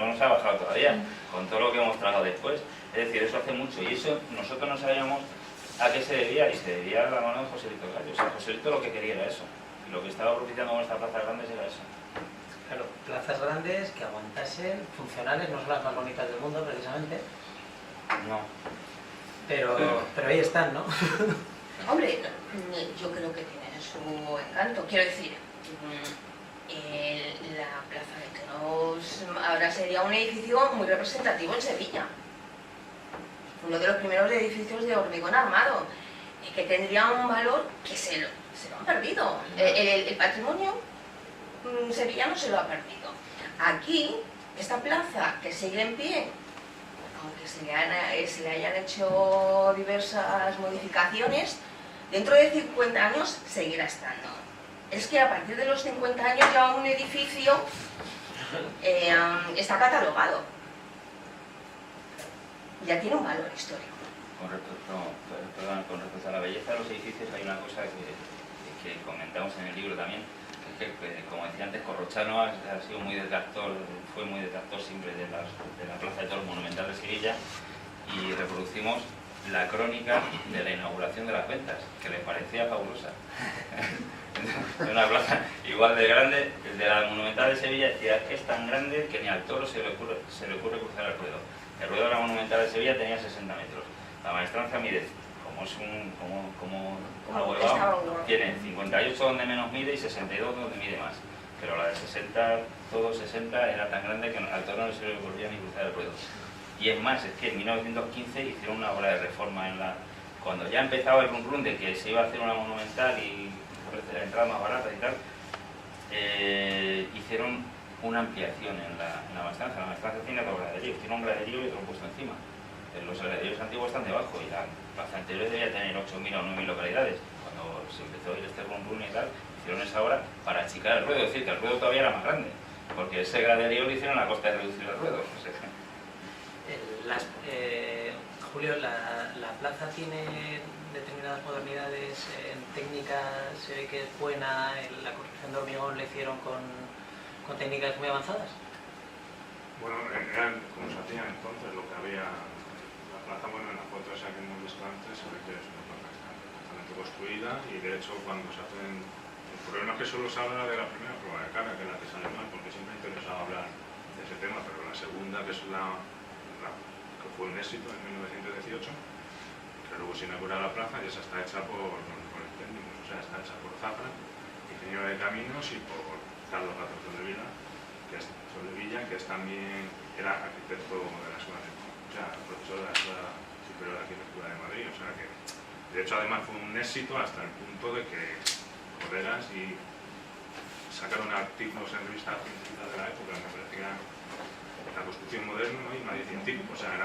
nos ha bajado todavía, con todo lo que hemos tragado después. Es decir, eso hace mucho, y eso nosotros no sabíamos a qué se debía, y se debía a la mano de Joselito Gallo. O sea, Joselito lo que quería era eso, y lo que estaba propiciando con estas plazas grandes era eso. Claro, plazas grandes que aguantasen, funcionales, no son las más bonitas del mundo precisamente. No. Pero ahí están, ¿no? Hombre, yo creo que tienen su encanto. Quiero decir, la Plaza de Toros ahora sería un edificio muy representativo en Sevilla. Uno de los primeros edificios de hormigón armado, que tendría un valor que se lo han perdido. El patrimonio sevillano se lo ha perdido. Aquí, esta plaza que sigue en pie, aunque se le hayan hecho diversas modificaciones, dentro de 50 años seguirá estando. Es que a partir de los 50 años ya un edificio está catalogado. Ya tiene un valor histórico. Con respecto a la belleza de los edificios hay una cosa que que comentamos en el libro también, es que, como decía antes, Corrochano ha sido muy detractor, fue muy detractor siempre de la Plaza de Toros Monumental de Sevilla, y reproducimos la crónica de la inauguración de las ventas, que le parecía fabulosa. De una plaza igual de grande, el de la Monumental de Sevilla decía, es tan grande que ni al toro se le ocurre cruzar el ruedo. El ruedo de la Monumental de Sevilla tenía 60 metros. La Maestranza mide, como es como huevado, tiene 58 donde menos mide y 62 donde mide más. Pero la de 60, todo 60, era tan grande que al toro no se le ocurría ni cruzar el ruedo. Y es más, es que en 1915 hicieron una obra de reforma cuando ya empezaba el run de que se iba a hacer una monumental y ofrecer la entrada más barata y tal, hicieron una ampliación en la maestranza. La maestranza tiene dos graderíos, tiene un graderío y otro puesto encima. Los graderíos antiguos están debajo y la plaza anterior debía tener 8.000 o 9.000 localidades. Cuando se empezó a ir este run y tal, hicieron esa obra para achicar el ruedo, es decir, que el ruedo todavía era más grande, porque ese graderío lo hicieron a costa de reducir el ruedo. No sé. Julio, la plaza tiene determinadas modernidades técnicas, se ve que es buena, la construcción de hormigón la hicieron con técnicas muy avanzadas. Bueno, eran como se hacía entonces, lo que había. La plaza, bueno, en la foto esa que hemos visto antes, se ve que es una plaza que está perfectamente construida y de hecho cuando se hacen. El problema es que solo se habla de la primera prueba de cara, que es la que sale mal, porque siempre he interesado hablar de ese tema, pero la segunda, que es que fue un éxito en 1918, que luego se inaugura la plaza y esa está hecha por el técnico, o sea, está hecha por Zafra, ingeniero de caminos, y por Carlos Gato Soldevilla, que es también, era arquitecto de la escuela o sea, profesor de la Escuela Superior de Arquitectura de Madrid, o sea que de hecho además fue un éxito hasta el punto de que colegas y sacaron artículos en revistas científicas de la época, me parecía la construcción moderna, ¿no? Y nadie científico, o sea,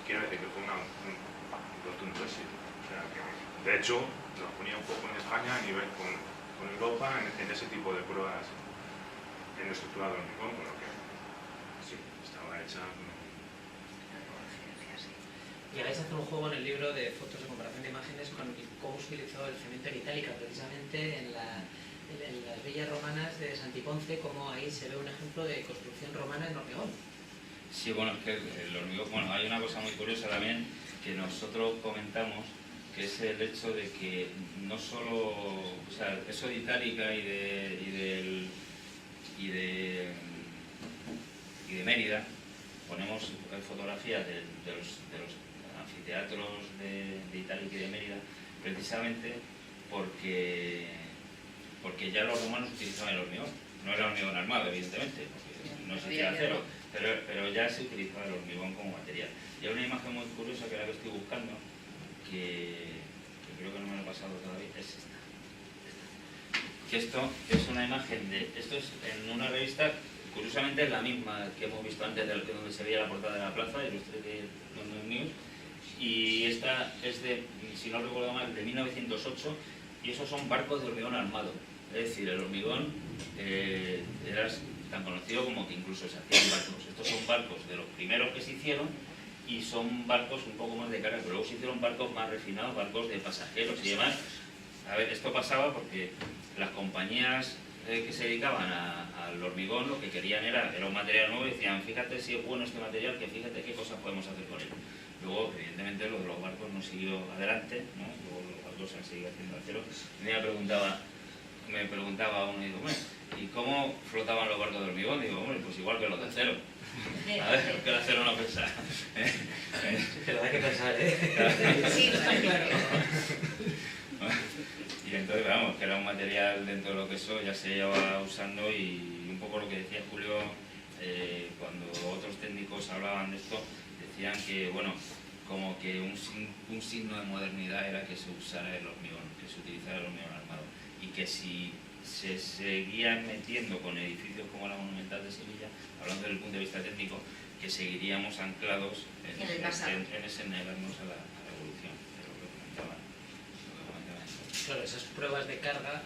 quiero decir que fue un rotundo éxito, o sea que de hecho nos ponía un poco en España a nivel con Europa en ese tipo de pruebas en estructura de hormigón, con lo que sí, estaba hecha. Llegáis a hacer un juego en el libro de fotos de comparación de imágenes con cómo se utilizó el cemento en Itálica, precisamente en las villas romanas de Santiponce, como ahí se ve un ejemplo de construcción romana en hormigón. Sí, bueno, es que el hormigón, bueno, hay una cosa muy curiosa también que nosotros comentamos, que es el hecho de que no solo, o sea, eso de Itálica y de Mérida, ponemos fotografías de los anfiteatros de Itálica y de Mérida, precisamente porque ya los romanos utilizaban el hormigón. No era hormigón armado, evidentemente, porque no existía acero, pero ya se utilizaba el hormigón como material. Y hay una imagen muy curiosa que la que estoy buscando, que creo que no me lo he pasado todavía, es esta. Que esto es una imagen esto es en una revista, curiosamente es la misma que hemos visto antes, donde se veía la portada de la plaza, Illustrated London News, y esta es si no recuerdo mal, de 1908, y esos son barcos de hormigón armado. Es decir, el hormigón era tan conocido como que incluso se hacían barcos. Estos son barcos de los primeros que se hicieron y son barcos un poco más de carga, pero luego se hicieron barcos más refinados, barcos de pasajeros y demás. A ver, esto pasaba porque las compañías que se dedicaban al hormigón lo que querían era un material nuevo y decían, fíjate si es bueno este material, que fíjate qué cosas podemos hacer con él. Luego, evidentemente, lo de los barcos no siguió adelante, ¿no? Luego los barcos se han seguido haciendo acero. Me preguntaba uno, y digo, bueno, ¿y cómo flotaban los barcos de hormigón? Digo, bueno, pues igual que los de acero. A ver, que el acero no pesa. Pero hay que pensar, ¿eh? Sí, claro. Y entonces, vamos, que era un material dentro de lo que eso ya se lleva usando, y un poco lo que decía Julio, cuando otros técnicos hablaban de esto, decían que, bueno, como que un signo de modernidad era que se usara el hormigón, que se utilizara el hormigón armado, y que si se seguían metiendo con edificios como la Monumental de Sevilla, hablando desde el punto de vista técnico, que seguiríamos anclados en ese negarnos a la evolución, de lo que comentaban. Claro, esas pruebas de carga,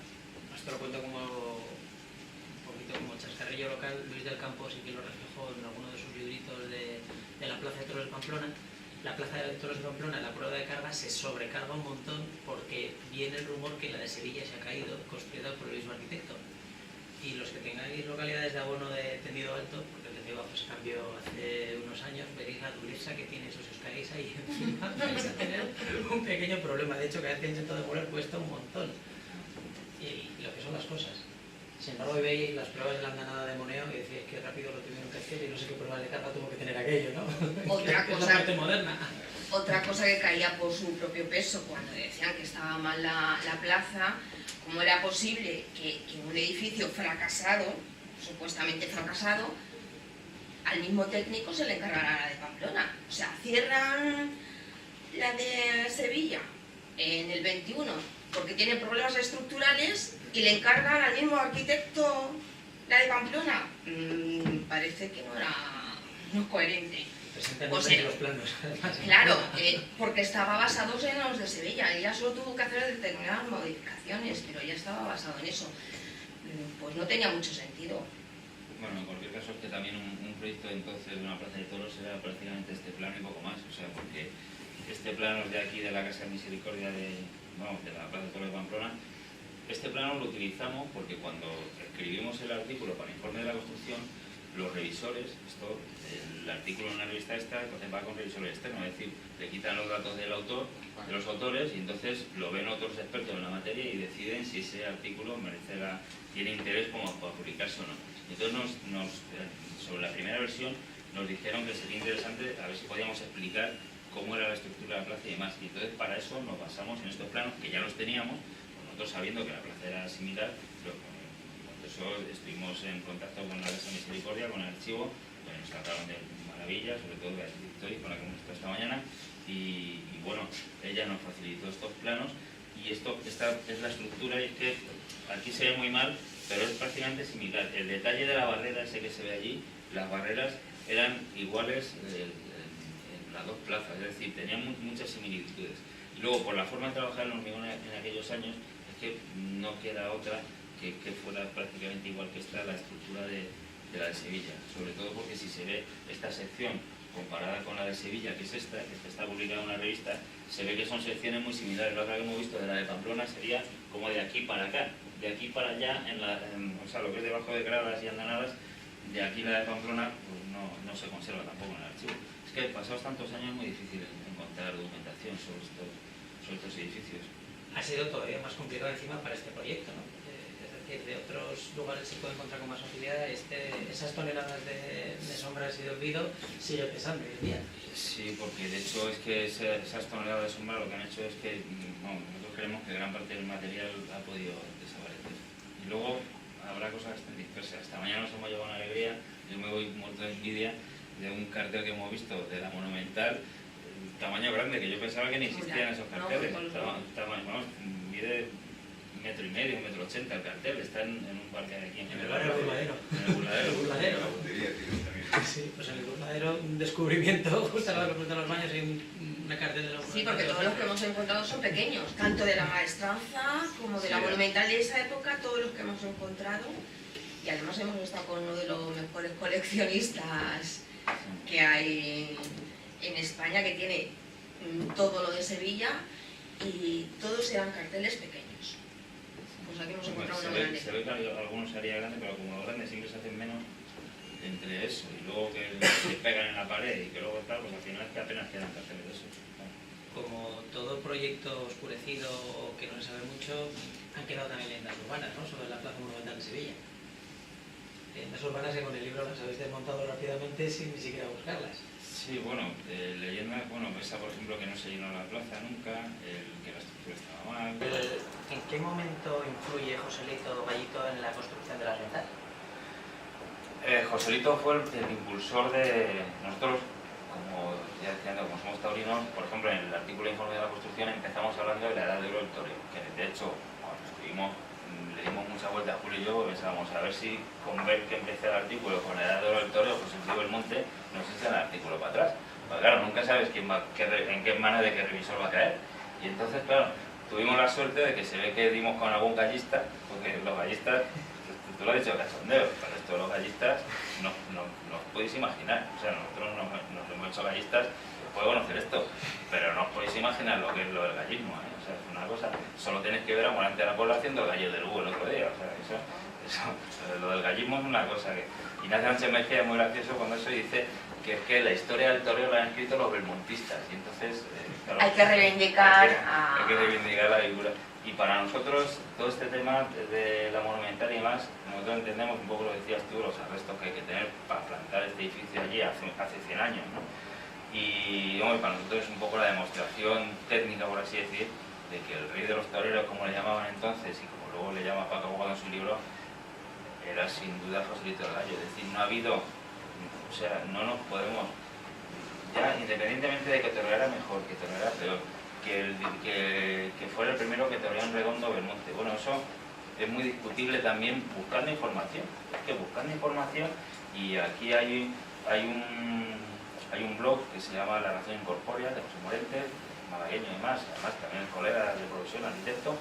esto lo cuento como un poquito como chascarrillo local. Luis del Campo sí que lo reflejó en alguno de sus libritos de la Plaza de Toros de Pamplona, la Plaza de Toros de Pamplona, en la prueba de carga, se sobrecarga un montón porque viene el rumor que la de Sevilla se ha caído, construida por el mismo arquitecto. Y los que tengáis localidades de abono de tendido alto, porque el tendido bajo se cambió hace unos años, veréis la dureza que tiene eso. Si os caéis ahí encima, vais a tener un pequeño problema. De hecho, cada vez que intento demoler cuesta un montón. Y lo que son las cosas. Sin embargo, hoy veis las pruebas de la andanada de Moneo y decís que rápido lo tuvieron que hacer y no sé qué pruebas de carga tuvo que tener aquello, ¿no? Otra que cosa, es la parte moderna. Otra cosa que caía por su propio peso cuando decían que estaba mal la plaza, ¿cómo era posible que un edificio fracasado, supuestamente fracasado, al mismo técnico se le encargara la de Pamplona? O sea, cierran la de Sevilla en el 21 porque tiene problemas estructurales y le encargan al mismo arquitecto la de Pamplona. Parece que no es coherente. Pues los planos. Claro, porque estaba basado en los de Sevilla. Ella solo tuvo que hacer determinadas modificaciones, pero ya estaba basado en eso. Pues no tenía mucho sentido. Bueno, en cualquier caso es que también un proyecto entonces de una plaza de toros era prácticamente este plano y poco más. O sea, porque este plano es de aquí, de la Casa de Misericordia de la Plaza de Toros de Pamplona. Este plano lo utilizamos porque cuando escribimos el artículo para el informe de la construcción, los revisores, el artículo en la revista esta, entonces va con revisores externos, es decir, le quitan los datos del autor, de los autores, y entonces lo ven otros expertos en la materia y deciden si ese artículo tiene interés como para publicarse o no. Entonces sobre la primera versión nos dijeron que sería interesante a ver si podíamos explicar cómo era la estructura de la plaza y demás. Y entonces para eso nos basamos en estos planos, que ya los teníamos, nosotros sabiendo que la plaza era similar, pero por eso estuvimos en contacto con la Casa Misericordia, con el archivo, que nos trataron de maravilla, sobre todo la Victoria, con la que hemos estado esta mañana, y bueno, ella nos facilitó estos planos, y esta es la estructura, y es que aquí se ve muy mal, pero es prácticamente similar. El detalle de la barrera, ese que se ve allí, las barreras eran iguales en las dos plazas, es decir, tenían muchas similitudes. Y luego, por la forma de trabajar el hormigón en aquellos años, es que no queda otra que fuera prácticamente igual que esta la estructura de la de Sevilla, sobre todo porque si se ve esta sección comparada con la de Sevilla, que es esta, que está publicada en una revista, se ve que son secciones muy similares. La otra que hemos visto de la de Pamplona sería como de aquí para acá, de aquí para allá, o sea, lo que es debajo de gradas y andanadas, de aquí la de Pamplona pues no se conserva tampoco en el archivo. Es que pasados tantos años es muy difícil encontrar documentación sobre estos edificios. Ha sido todavía más complicado encima para este proyecto, ¿no? De otros lugares se puede encontrar con más facilidad, esas toneladas de sombras y de olvido sigue pesando hoy en día. Sí, porque de hecho es que esas toneladas de sombra lo que han hecho es que nosotros creemos que gran parte del material ha podido desaparecer. Y luego habrá cosas que estén dispersas. Esta mañana nos hemos llevado una alegría, yo me voy muerto de envidia de un cartel que hemos visto de la Monumental, tamaño grande, que yo pensaba que ni existían esos carteles. Mide 1,5 metros, 1,80 m el cartel, está en un parque de aquí en el barrio Burladero. En el Burladero. Sí, pues en el Burladero, un descubrimiento, justo al lado de los baños hay una cartel de la Sí, porque todos los que hemos encontrado son pequeños, tanto de la Maestranza como de la Monumental de esa época, todos los que hemos encontrado. Y además hemos estado con uno de los mejores coleccionistas que hay en España, que tiene todo lo de Sevilla y todos eran carteles pequeños. Pues aquí hemos encontrado uno grande. Se ve que algunos se haría grande, pero como los grandes siempre se hacen menos entre eso y luego que se pegan en la pared y que luego tal, pues al final es que apenas quedan carteles de eso. Como todo proyecto oscurecido o que no se sabe mucho, han quedado también leyendas urbanas, ¿no?, sobre la Plaza Monumental de Sevilla. Leyendas urbanas que con el libro las habéis desmontado rápidamente sin ni siquiera buscarlas. Sí, bueno, leyendas, esa por ejemplo que no se llenó la plaza nunca, que la estructura estaba mal. ¿En qué momento influye Joselito Gallito en la construcción de las ventanas? Joselito fue el impulsor de nosotros, como ya decían, como somos taurinos, por ejemplo en el artículo de informe de la construcción empezamos hablando de la edad de oro del toreo, que de hecho cuando escribimos le dimos mucha vuelta a Julio y yo, pensábamos a ver si con ver que empecé el artículo con la edad de oro del toreo, pues el tío Belmonte no existe el artículo para atrás. Pues claro, nunca sabes en qué mano de qué revisor va a caer. Y entonces, claro, tuvimos la suerte de que se ve que dimos con algún gallista, porque los gallistas, tú lo has dicho cachondeo, pero esto los gallistas no os podéis imaginar. O sea, nosotros nos hemos hecho gallistas puede conocer esto, pero no os podéis imaginar lo que es lo del gallismo, ¿eh? O sea, es una cosa, solo tenéis que ver a Morante de la Puebla haciendo el gallo de Lugo el otro día, o sea, lo del gallismo es una cosa que... Ignacio Sánchez Mejía es muy gracioso cuando eso dice que es que la historia del toreo la han escrito los belmontistas, y entonces... claro, hay que reivindicar hay que reivindicar la figura. Y para nosotros, todo este tema de la monumental y demás, nosotros entendemos un poco lo que decías tú, los arrestos que hay que tener para plantar este edificio allí hace 100 años, ¿no? Y hombre, para nosotros es un poco la demostración técnica, por así decir, de que el rey de los toreros, como le llamaban entonces, y como luego le llama Paco Aguado en su libro, era sin duda Joselito del Gallo. Es decir, no ha habido, o sea, no nos podemos, ya independientemente de que toreara mejor, que toreara peor, que fuera el primero que toreó en Redondo Belmonte. Bueno, eso es muy discutible también buscando información. Es que buscando información, y aquí hay un blog que se llama La Razón Incorpórea, de José Morente, malagueño y más, además también colega de profesión, arquitecto,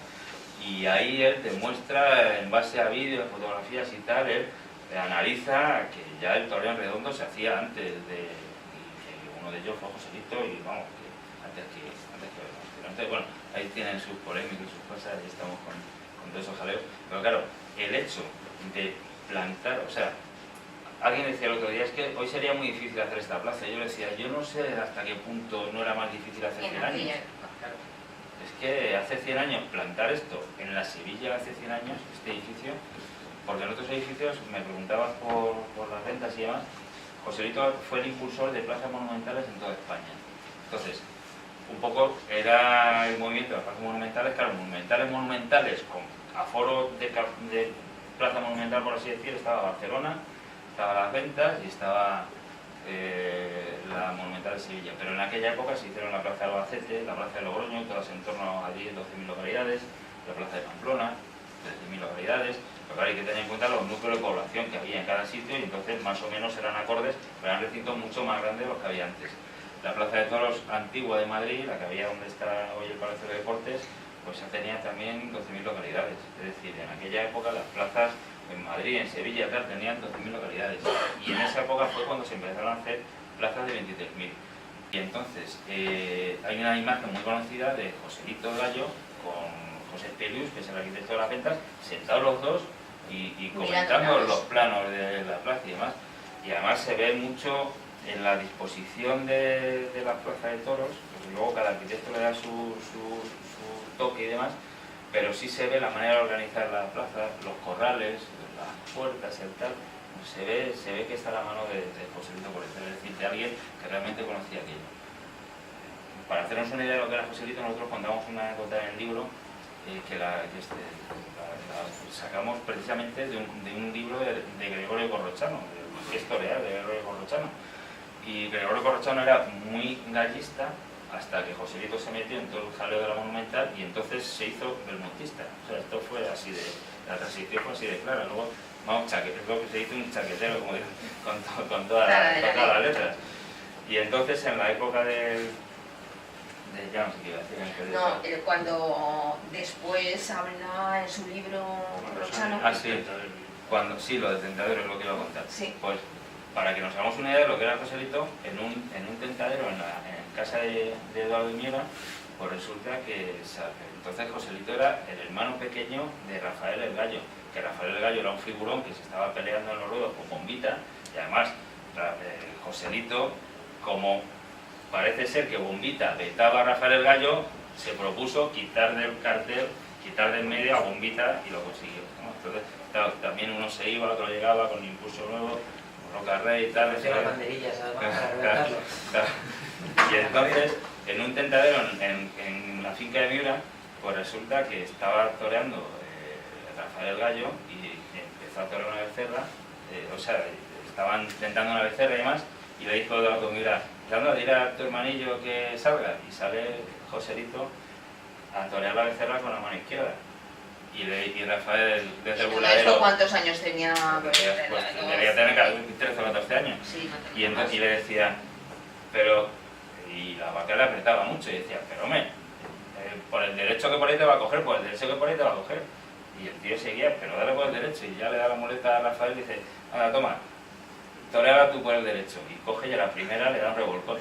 y ahí él demuestra, en base a vídeos, fotografías y tal, él analiza que ya el toreo en Redondo se hacía antes de, y que uno de ellos fue Joselito, y vamos, que antes que entonces, bueno, ahí tienen sus polémicas y sus cosas, y estamos con todos esos jaleos, pero claro, el hecho de plantar, o sea, alguien decía el otro día, es que hoy sería muy difícil hacer esta plaza, y yo le decía, yo no sé hasta qué punto no era más difícil hace 100 años. Es que hace 100 años plantar esto en la Sevilla, hace 100 años, este edificio, porque en otros edificios, me preguntabas por las rentas y demás, Joselito fue el impulsor de plazas monumentales en toda España. Entonces, un poco era el movimiento de las plazas monumentales, claro, monumentales con aforo de plaza monumental, por así decir, estaba Barcelona, estaba Las Ventas y estaba la Monumental de Sevilla, pero en aquella época se hicieron la Plaza de Albacete, la Plaza de Logroño, todas en torno a 10-12.000 localidades, la Plaza de Pamplona, 13.000 localidades, pero claro, hay que tener en cuenta los núcleos de población que había en cada sitio, y entonces más o menos eran acordes, pero eran recintos mucho más grandes de los que había antes. La Plaza de Toros antigua de Madrid, la que había donde está hoy el Palacio de Deportes, pues ya tenía también 12.000 localidades, es decir, en aquella época las plazas en Madrid, en Sevilla, tal, tenían 12.000 localidades, y en esa época fue cuando se empezaron a hacer plazas de 23.000. Y entonces hay una imagen muy conocida de Joselito Gallo con José Pelius, que es el arquitecto de Las Ventas, sentados los dos y comentando los planos de la plaza y demás. Y además se ve mucho en la disposición de la plaza de toros, porque luego cada arquitecto le da su toque y demás, pero sí se ve la manera de organizar la plaza, los corrales, las puertas y el tal, se ve que está la mano de Joselito por es decir, de alguien que realmente conocía aquello. Para hacernos una idea de lo que era Joselito, nosotros contamos una anécdota en el libro que sacamos precisamente de un libro de Gregorio Corrochano, de historia de Gregorio Corrochano. Y Gregorio Corrochano era muy gallista hasta que Joselito se metió en todo el jaleo de la Monumental, y entonces se hizo belmontista. O sea, esto fue así la transición fue así de clara. Luego, vamos, es lo que se dice un chaquetero, como digo, con todas las letras. Y entonces, en la época ya no sé qué iba a decir. No, cuando después habla en su libro Corrochano. Ah, sí, lo del tentadero es lo que iba a contar. Sí. Pues, para que nos hagamos una idea de lo que era Joselito, en un tentadero en casa de Eduardo Miera, pues resulta que entonces Joselito era el hermano pequeño de Rafael el Gallo, que Rafael el Gallo era un figurón que se estaba peleando en los ruedos con Bombita, y además Joselito, como parece ser que Bombita vetaba a Rafael el Gallo, se propuso quitar del cartel, quitar del medio a Bombita, y lo consiguió, ¿no? Entonces, claro, también uno se iba, otro llegaba con impulso nuevo, Roca Rey y tal. Las banderillas, para reventarlo. Y entonces, en un tentadero en la finca de Miura, pues resulta que estaba toreando Rafael Gallo, y empezó a torear una becerra, o sea, estaban tentando una becerra y demás, y le dijo Eduardo Miura, anda, dile a tu hermanillo que salga, y sale Joselito a torear la becerra con la mano izquierda. Y Rafael desde el buladero... ¿Cuántos años tenía? Pues debía tener 13 o 14 años. Sí, Y le decía, pero... Y la vaca le apretaba mucho, y decía, pero hombre, por el derecho que por ahí te va a coger, por el derecho que por ahí te va a coger. Y el tío seguía, pero dale por el derecho, y ya le da la muleta a Rafael y dice, anda, toma. toreala tú por el derecho. Y coge y a la primera le da un revolcón.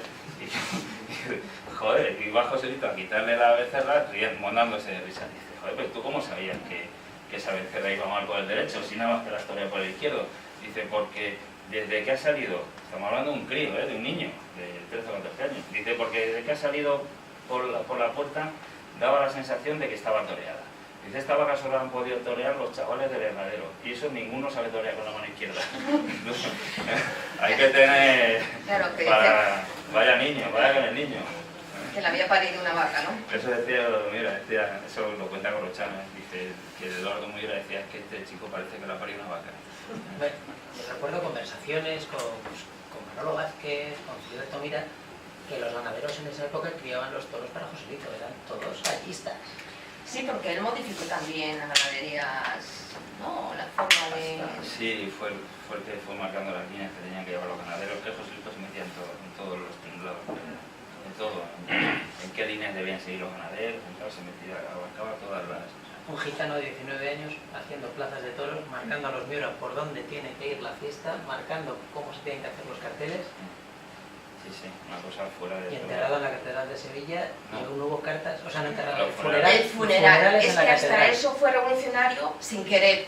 Joder, y va Joselito a quitarle la becerra, mondándose de risa. Dice, joder, pero tú cómo sabías que esa becerra iba mal por el derecho, si nada más que la torea por el izquierdo. Dice, porque desde que ha salido, estamos hablando de un crío, de un niño de 13 o 14 años. Dice, porque desde que ha salido por la puerta daba la sensación de que estaba toreada. Dice, esta vaca solo han podido torear los chavales del herradero, y eso ninguno sabe torear con la mano izquierda. Hay que tener... Claro, que para... Vaya niño, vaya con el niño. que le había parido una vaca, ¿no? Eso decía, mira, eso lo cuenta Corrochana, dice que Eduardo Muyra decía que este chico parece que le ha parido una vaca. Bueno, yo recuerdo conversaciones con Manolo Vázquez, con Gilberto Mira, que los ganaderos en esa época criaban los toros para Joselito, eran todos gallistas. Sí, porque él modificó también las ganaderías, ¿no? La forma de... Sí, fue el que fue marcando las líneas que tenían que llevar los ganaderos, que Joselito se metía en todos los temblados, en todo, en qué líneas debían seguir los ganaderos, se metía, abarcaba todas las... Un gitano de 19 años haciendo plazas de toros, marcando a los Miura por dónde tiene que ir la fiesta, marcando cómo se tienen que hacer los carteles. Sí, una cosa fuera de... Y enterrado en la Catedral de Sevilla, y aún hubo cartas, o sea, no enterrado, Los El funeral, es en la que hasta catedral. eso fue revolucionario sin querer.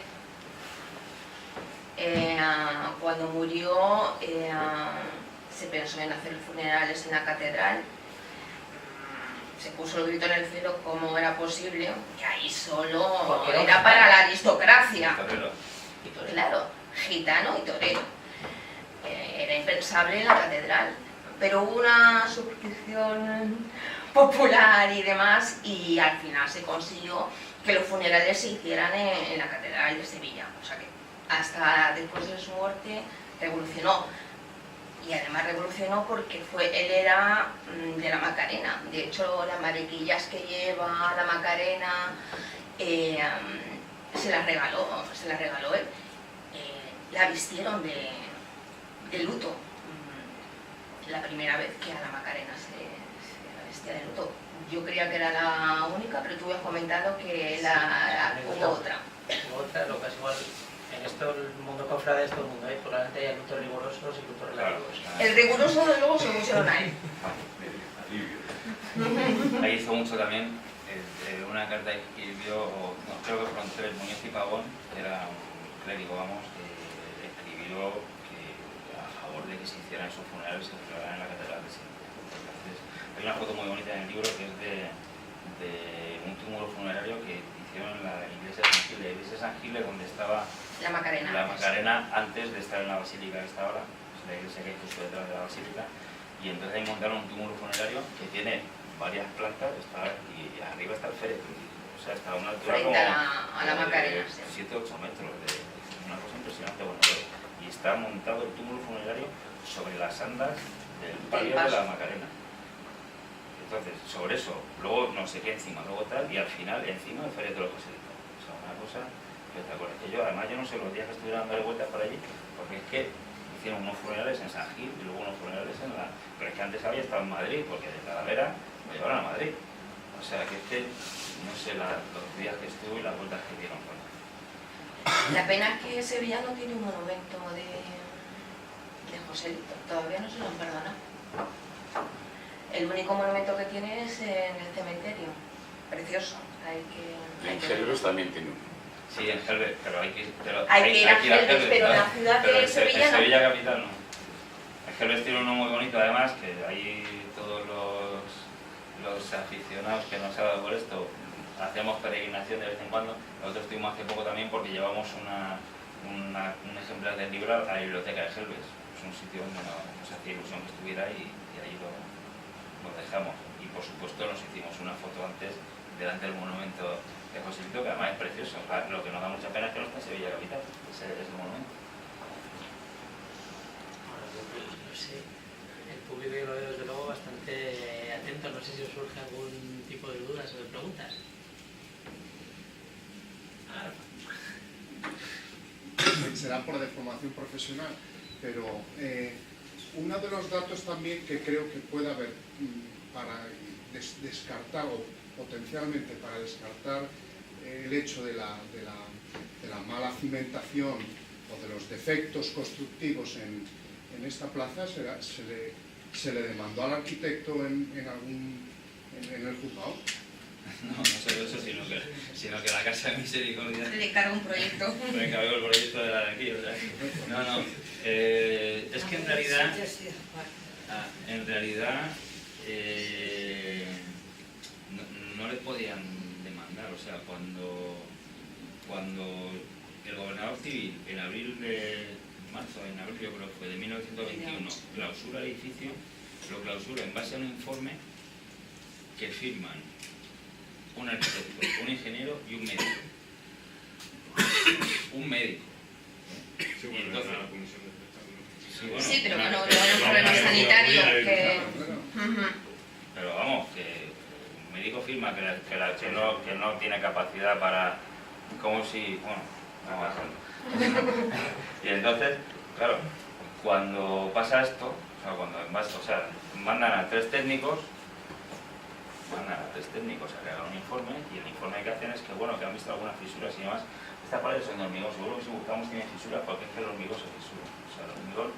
Cuando murió se pensó en hacer funerales en la catedral. Se puso el grito en el cielo cómo era posible, que ahí solo era para la aristocracia. Y torero. Claro, gitano y torero. Era impensable en la catedral. Pero hubo una suscripción popular y demás, y al final se consiguió que los funerales se hicieran en la Catedral de Sevilla. O sea que hasta después de su muerte revolucionó. Y además revolucionó porque él era de la Macarena. De hecho, las mariquillas que lleva la Macarena se las regaló él. La vistieron de luto. La primera vez que a la Macarena se la vestía de luto. Yo creía que era la única, pero tú has comentado que hubo otra. Hubo otra, lo que es igual, en esto el mundo cofrade es todo el mundo, probablemente hay lutos rigurosos y lutos relativos. El riguroso de luego se lo pusieron ahí. Ahí hizo mucho también una carta que escribió, creo que fue el Muñoz y Pavón, que era un clérigo, vamos, que escribió de que se hicieran esos funerales y se celebraran en la Catedral de Sevilla. Entonces, hay una foto muy bonita en el libro que es de un túmulo funerario que hicieron en la iglesia de San Gil. La iglesia de San Gil es donde estaba la Macarena antes de estar en la basílica que está ahora, es la iglesia que hay justo detrás de la basílica, y entonces ahí montaron un túmulo funerario que tiene varias plantas y arriba está el féretro, o sea, está a una altura frente como a la Macarena, 7-8 metros, una cosa impresionante. Bueno, y está montado el túmulo funerario sobre las andas del palio de la Macarena. Entonces, sobre eso, luego no sé qué encima, luego tal, y al final encima el féretro de Joselito. O sea, una cosa espectacular. Que además yo no sé los días que estuvieron dando vueltas por allí, porque es que hicieron unos funerales en San Gil y luego unos funerales en la... Pero es que antes había estado en Madrid, porque de Talavera me llevaron a Madrid. O sea, que es que, no sé, los días que estuve y las vueltas que dieron por allí. La pena es que Sevilla no tiene un monumento de Joselito, todavía no se lo han perdonado. El único monumento que tiene es en el cementerio, precioso. En Gelbes también tiene uno. Sí, en Gelbes, pero hay que ir a Gelbes, pero en la ciudad de Sevilla no. Sevilla capital no. En Gelbes tiene uno muy bonito, además, que ahí todos los aficionados que nos ha dado por esto hacemos peregrinación de vez en cuando. Nosotros estuvimos hace poco también porque llevamos un ejemplar del libro a la biblioteca de Gelbes. Es un sitio donde nos hacía ilusión que estuviera y ahí lo dejamos. Y por supuesto nos hicimos una foto antes delante del monumento de Joselito, que además es precioso. Lo que nos da mucha pena es que no está en Sevilla capital, ese es el monumento. Bueno, yo sé, el público yo lo veo desde luego bastante atento, no sé si os surge algún tipo de dudas o de preguntas. Será por deformación profesional, pero uno de los datos también que creo que puede haber para descartar o potencialmente para descartar el hecho de la mala cimentación o de los defectos constructivos en en esta plaza se le demandó al arquitecto en el juzgado. No, no solo eso, sino que la Casa de Misericordia Le encargo un proyecto. me encargó el proyecto de la de aquí, o sea, no, es que en realidad no le podían demandar, o sea, cuando el gobernador civil en abril yo creo que fue de 1921 clausura el edificio, lo clausura en base a un informe que firman un arquitecto, un ingeniero y un médico. Un médico. Sí, bueno, entonces, la comisión de espectáculos. Sí, pero bueno, no era un problema sanitario que... Pero vamos, que un médico firma que no tiene capacidad para... como si... bueno, vamos a hacerlo. Y entonces, claro, cuando pasa esto, mandan a tres técnicos a que hagan un informe, y el informe que hacen es que, bueno, que han visto algunas fisuras y demás. Estas paredes son de hormigón, seguro que si buscamos tiene fisuras, porque es que el hormigón se fisura. O sea, el hormigón,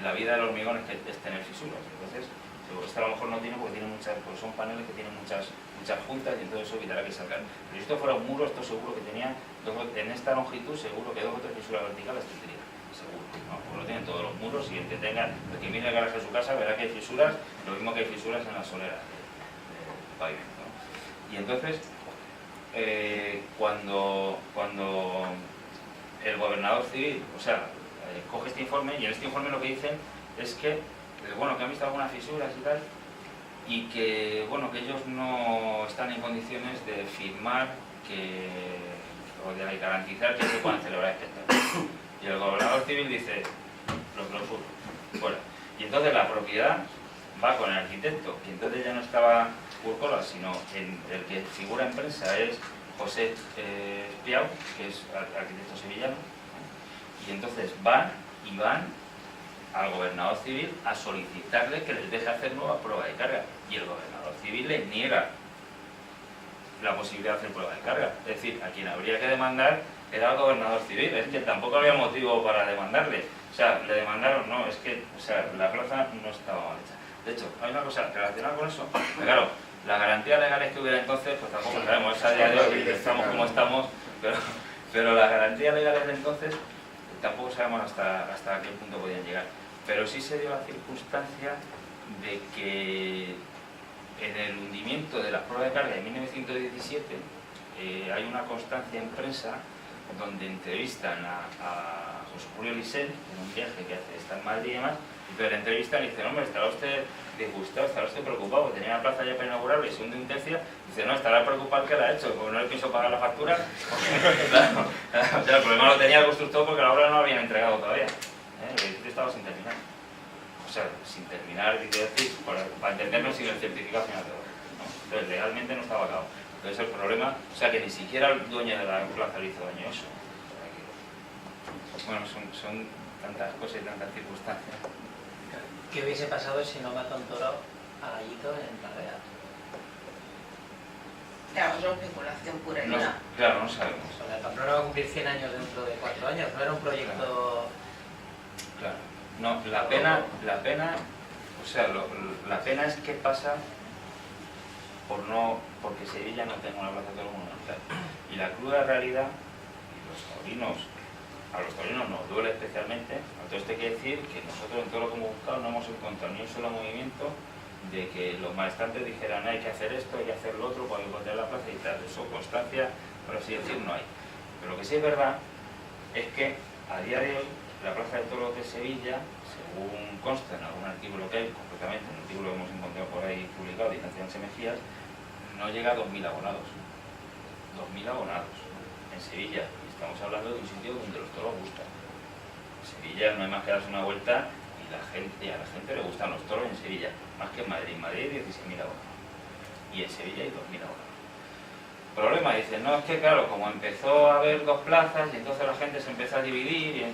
la vida del hormigón es tener fisuras. Entonces, esta a lo mejor no tiene porque tiene porque son paneles que tienen muchas juntas, y entonces eso evitará que salgan. Pero si esto fuera un muro, esto seguro que tenía, en esta longitud, seguro que 2 o 3 fisuras verticales tendría. Seguro, ¿no? Pues lo tienen todos los muros, y el que mire el garaje de su casa verá que hay fisuras, lo mismo que hay fisuras en la solera del pavimento, ¿no? Y entonces, cuando el gobernador civil, coge este informe, y en este informe lo que dicen es que, bueno, que han visto algunas fisuras y tal, y que, bueno, que ellos no están en condiciones de firmar o de garantizar que se puedan celebrar espectáculos. Y el gobernador civil dice, lo clausuro, fuera. Y entonces la propiedad va con el arquitecto, y entonces ya no estaba Urcola, sino el que figura en prensa es José Espiau, que es arquitecto sevillano, y entonces van al gobernador civil a solicitarle que les deje hacer nueva prueba de carga, y el gobernador civil les niega la posibilidad de hacer prueba de carga. Es decir, a quien habría que demandar era el gobernador civil, es que tampoco había motivo para demandarle. O sea, le demandaron, no, es que la plaza no estaba mal hecha. De hecho, hay una cosa relacionada con eso, que claro, las garantías legales que hubiera entonces, pues tampoco sabemos, es a día de hoy, estamos como estamos, pero las garantías legales de entonces tampoco sabemos hasta qué punto podían llegar. Pero sí se dio la circunstancia de que en el hundimiento de las pruebas de carga de 1917 hay una constancia en prensa donde entrevistan a José Julio Lisset en un viaje que hace, está en Madrid y demás, y pero le entrevistan y dicen, hombre, estará usted disgustado, estará usted preocupado, porque tenía la plaza ya para inaugurarla y se hunde un tercio. Dice, no, estará preocupado que la ha hecho, porque no le pienso pagar la factura. Claro, o sea, el problema lo tenía el constructor porque la obra no la habían entregado todavía. El edificio estaba sin terminar. O sea, sin terminar, quiero decir, para entendernos, sin el certificado final de obra, ¿no? Entonces, legalmente no estaba acabado. Entonces, el problema, o sea, que ni siquiera el dueño de la plaza le hizo daño a eso. Bueno, son tantas cosas y tantas circunstancias. ¿Qué hubiese pasado si no mata un toro a Gallito en Tarrea? Claro, es una especulación pura y dura. Claro, no sabemos. O sea, el Pamplona va a cumplir 100 años dentro de 4 años, no era un proyecto... Claro. No, la pena, o sea, la pena es que pasa porque Sevilla no tenga una plaza de toros monumental. Y la cruda realidad, a los taurinos nos duele especialmente. Entonces hay que decir que nosotros en todo lo que hemos buscado no hemos encontrado ni un solo movimiento de que los maestrantes dijeran hay que hacer esto, hay que hacer lo otro para encontrar la plaza y tal. Eso, constancia, por así decir, no hay. Pero lo que sí es verdad es que a día de hoy la Plaza de Toros de Sevilla, según consta en algún artículo que hay, concretamente en un artículo que hemos encontrado por ahí publicado de Ignacio Sánchez Mejías, no llega a 2.000 abonados. 2.000 abonados en Sevilla. Y estamos hablando de un sitio donde los toros gustan. En Sevilla no hay más que darse una vuelta y a la gente le gustan los toros en Sevilla, más que en Madrid. En Madrid hay 16.000 abonados. Y en Sevilla hay 2.000 abonados. Problema, dicen, no, es que claro, como empezó a haber 2 plazas y entonces la gente se empezó a dividir.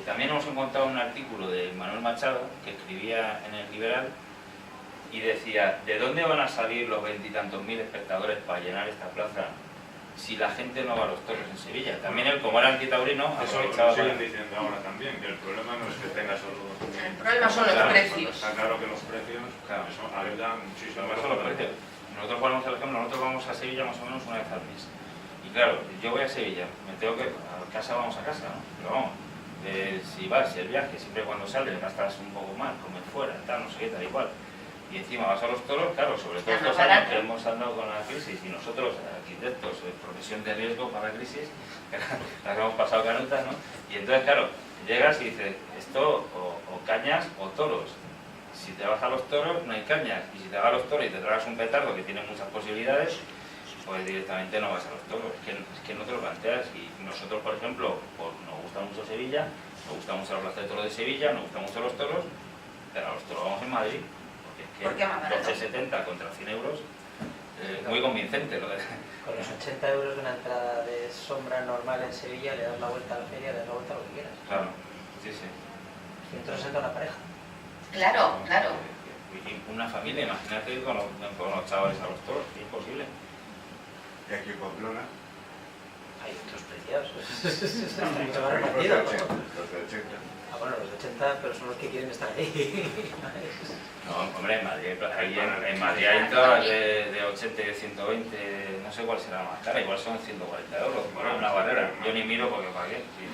También hemos encontrado un artículo de Manuel Machado que escribía en El Liberal y decía, ¿de dónde van a salir los 20 y tantos mil espectadores para llenar esta plaza si la gente no va a los toros en Sevilla. También él, como era antitaurino, Eso lo aprovechaba siguen para... diciendo ahora también, que el problema no es que tenga solo... El problema son los Claro, precios. Está claro que los precios, Claro. eso ayuda muchísimo. Pero eso lo precios. Nosotros ponemos el ejemplo, nosotros vamos a Sevilla más o menos una vez al mes. Y claro, yo voy a Sevilla, me tengo que... A casa vamos a casa, ¿no? Pero vamos, si vas, el viaje, siempre cuando sales gastas un poco más, comer fuera, tal, no sé qué, tal y cual. Y encima vas a los toros, claro, sobre todo estos años que hemos andado con la crisis y nosotros, arquitectos, profesión de riesgo para la crisis, las hemos pasado canutas, ¿no? Y entonces, claro, llegas y dices, esto o cañas o toros. Si te vas a los toros no hay cañas, y si te vas a los toros y te tragas un petardo que tiene muchas posibilidades, pues directamente no vas a los toros. Es que no te lo planteas. Y nosotros, por ejemplo, nos gusta mucho Sevilla, nos gusta mucho la plaza de toros de Sevilla, nos gustan mucho los toros, pero a los toros vamos en Madrid. ¿Por qué más barato? 12,70 contra 100 euros, muy convincente. Con los 80 euros de una entrada de sombra normal en Sevilla, le das la vuelta a la feria, le das la vuelta a lo que quieras. Claro, sí, sí. 160 una pareja. Claro, claro. Y una familia, imagínate ir con los chavales a los toros, es imposible. Y aquí en Pamplona, Hay otros preciados. Está los mucho más de repartido. 80, los de 80. Ah, bueno, los de 80, pero son los que quieren estar ahí. No, hombre, en Madrid, en Madrid hay entradas de 80 y de 120, no sé cuál será la más cara, igual son 140 euros, bueno, una barrera. Yo ni miro porque para qué, si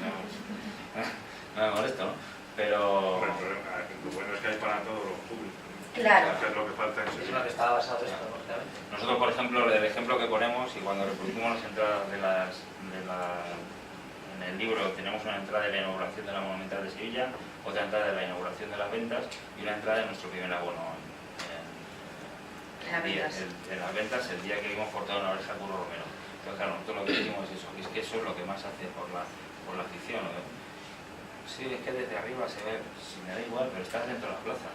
no me molesto, ¿no? Pero... Hombre, el problema, lo bueno es que hay para todos los públicos. Claro. Que es lo que falta en Es lo Sevilla. que estaba basado esto, lógicamente. Nosotros, por ejemplo, el ejemplo que ponemos, y cuando reproducimos las entradas en el libro, tenemos una entrada de la inauguración de la Monumental de Sevilla, otra entrada de la inauguración de las ventas y una entrada de nuestro primer abono En las ventas. en las ventas el día que hemos cortado una oreja a Curro Romero. Entonces, claro, nosotros lo que decimos es eso, que es que eso es lo que más hace por la afición, ¿no? Sí, es que desde arriba se ve, si me da igual, pero estás dentro de la plaza.